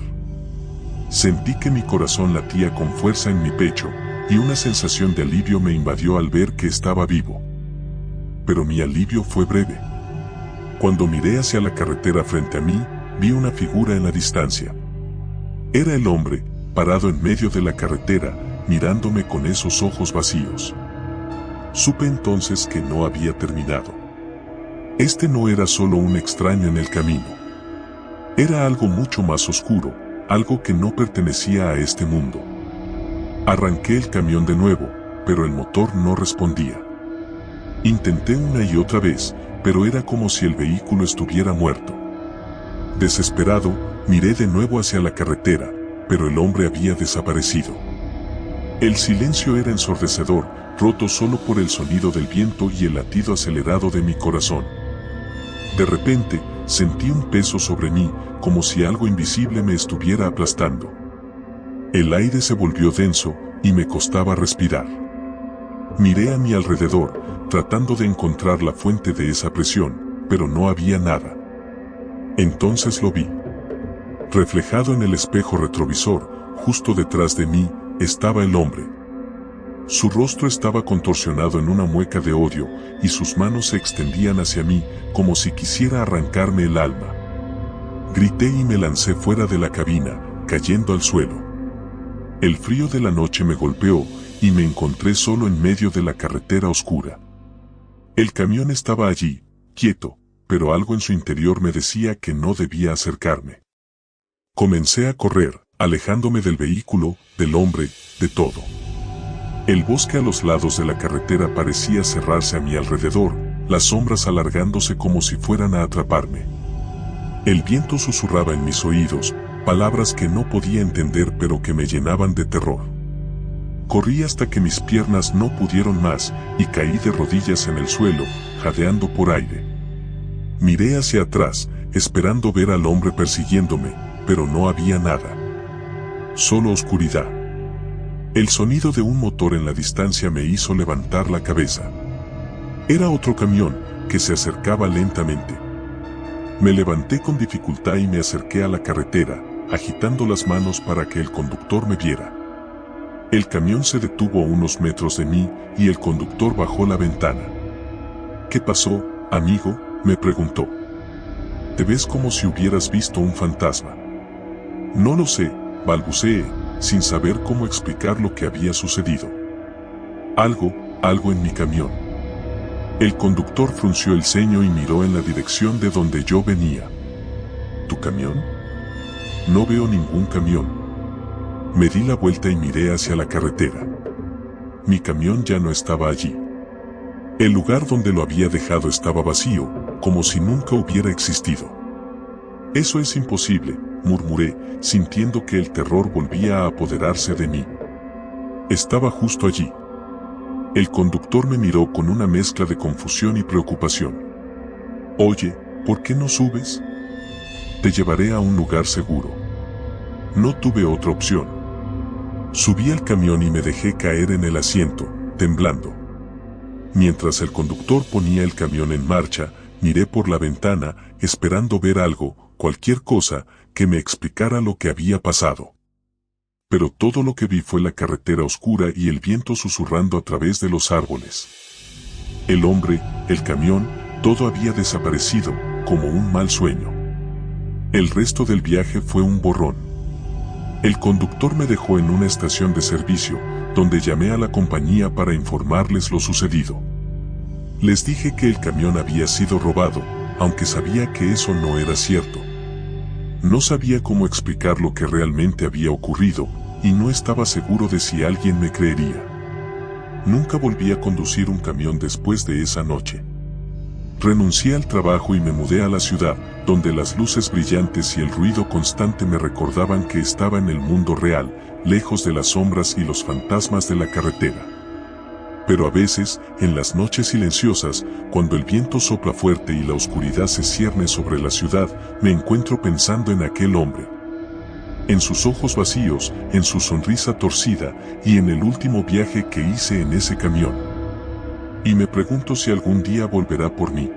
Sentí que mi corazón latía con fuerza en mi pecho, y una sensación de alivio me invadió al ver que estaba vivo. Pero mi alivio fue breve. Cuando miré hacia la carretera frente a mí, vi una figura en la distancia. Era el hombre, parado en medio de la carretera, mirándome con esos ojos vacíos. Supe entonces que no había terminado. Este no era solo un extraño en el camino. Era algo mucho más oscuro, algo que no pertenecía a este mundo. Arranqué el camión de nuevo, pero el motor no respondía. Intenté una y otra vez, pero era como si el vehículo estuviera muerto. Desesperado, miré de nuevo hacia la carretera, pero el hombre había desaparecido. El silencio era ensordecedor, roto solo por el sonido del viento y el latido acelerado de mi corazón. De repente, sentí un peso sobre mí, como si algo invisible me estuviera aplastando. El aire se volvió denso y me costaba respirar. Miré a mi alrededor, tratando de encontrar la fuente de esa presión, pero no había nada. Entonces lo vi. Reflejado en el espejo retrovisor, justo detrás de mí, estaba el hombre. Su rostro estaba contorsionado en una mueca de odio, y sus manos se extendían hacia mí, como si quisiera arrancarme el alma. Grité y me lancé fuera de la cabina, cayendo al suelo. El frío de la noche me golpeó, y me encontré solo en medio de la carretera oscura. El camión estaba allí, quieto, pero algo en su interior me decía que no debía acercarme. Comencé a correr, alejándome del vehículo, del hombre, de todo. El bosque a los lados de la carretera parecía cerrarse a mi alrededor, las sombras alargándose como si fueran a atraparme. El viento susurraba en mis oídos, palabras que no podía entender pero que me llenaban de terror. Corrí hasta que mis piernas no pudieron más y caí de rodillas en el suelo, jadeando por aire. Miré hacia atrás, esperando ver al hombre persiguiéndome, pero no había nada. Solo oscuridad. El sonido de un motor en la distancia me hizo levantar la cabeza. Era otro camión, que se acercaba lentamente. Me levanté con dificultad y me acerqué a la carretera, agitando las manos para que el conductor me viera. El camión se detuvo a unos metros de mí y el conductor bajó la ventana. ¿Qué pasó, amigo?, me preguntó. Te ves como si hubieras visto un fantasma. No lo sé, balbuceé, sin saber cómo explicar lo que había sucedido. Algo en mi camión. El conductor frunció el ceño y miró en la dirección de donde yo venía. ¿Tu camión? No veo ningún camión. Me di la vuelta y miré hacia la carretera. Mi camión ya no estaba allí. El lugar donde lo había dejado estaba vacío, como si nunca hubiera existido. Eso es imposible, murmuré, sintiendo que el terror volvía a apoderarse de mí. Estaba justo allí. El conductor me miró con una mezcla de confusión y preocupación. Oye, ¿por qué no subes? Te llevaré a un lugar seguro. No tuve otra opción. Subí al camión y me dejé caer en el asiento, temblando. Mientras el conductor ponía el camión en marcha, miré por la ventana, esperando ver algo, cualquier cosa, que me explicara lo que había pasado. Pero todo lo que vi fue la carretera oscura y el viento susurrando a través de los árboles. El hombre, el camión, todo había desaparecido, como un mal sueño. El resto del viaje fue un borrón. El conductor me dejó en una estación de servicio, donde llamé a la compañía para informarles lo sucedido. Les dije que el camión había sido robado, aunque sabía que eso no era cierto. No sabía cómo explicar lo que realmente había ocurrido, y no estaba seguro de si alguien me creería. Nunca volví a conducir un camión después de esa noche. Renuncié al trabajo y me mudé a la ciudad, donde las luces brillantes y el ruido constante me recordaban que estaba en el mundo real, lejos de las sombras y los fantasmas de la carretera. Pero a veces, en las noches silenciosas, cuando el viento sopla fuerte y la oscuridad se cierne sobre la ciudad, me encuentro pensando en aquel hombre. En sus ojos vacíos, en su sonrisa torcida y en el último viaje que hice en ese camión. Y me pregunto si algún día volverá por mí.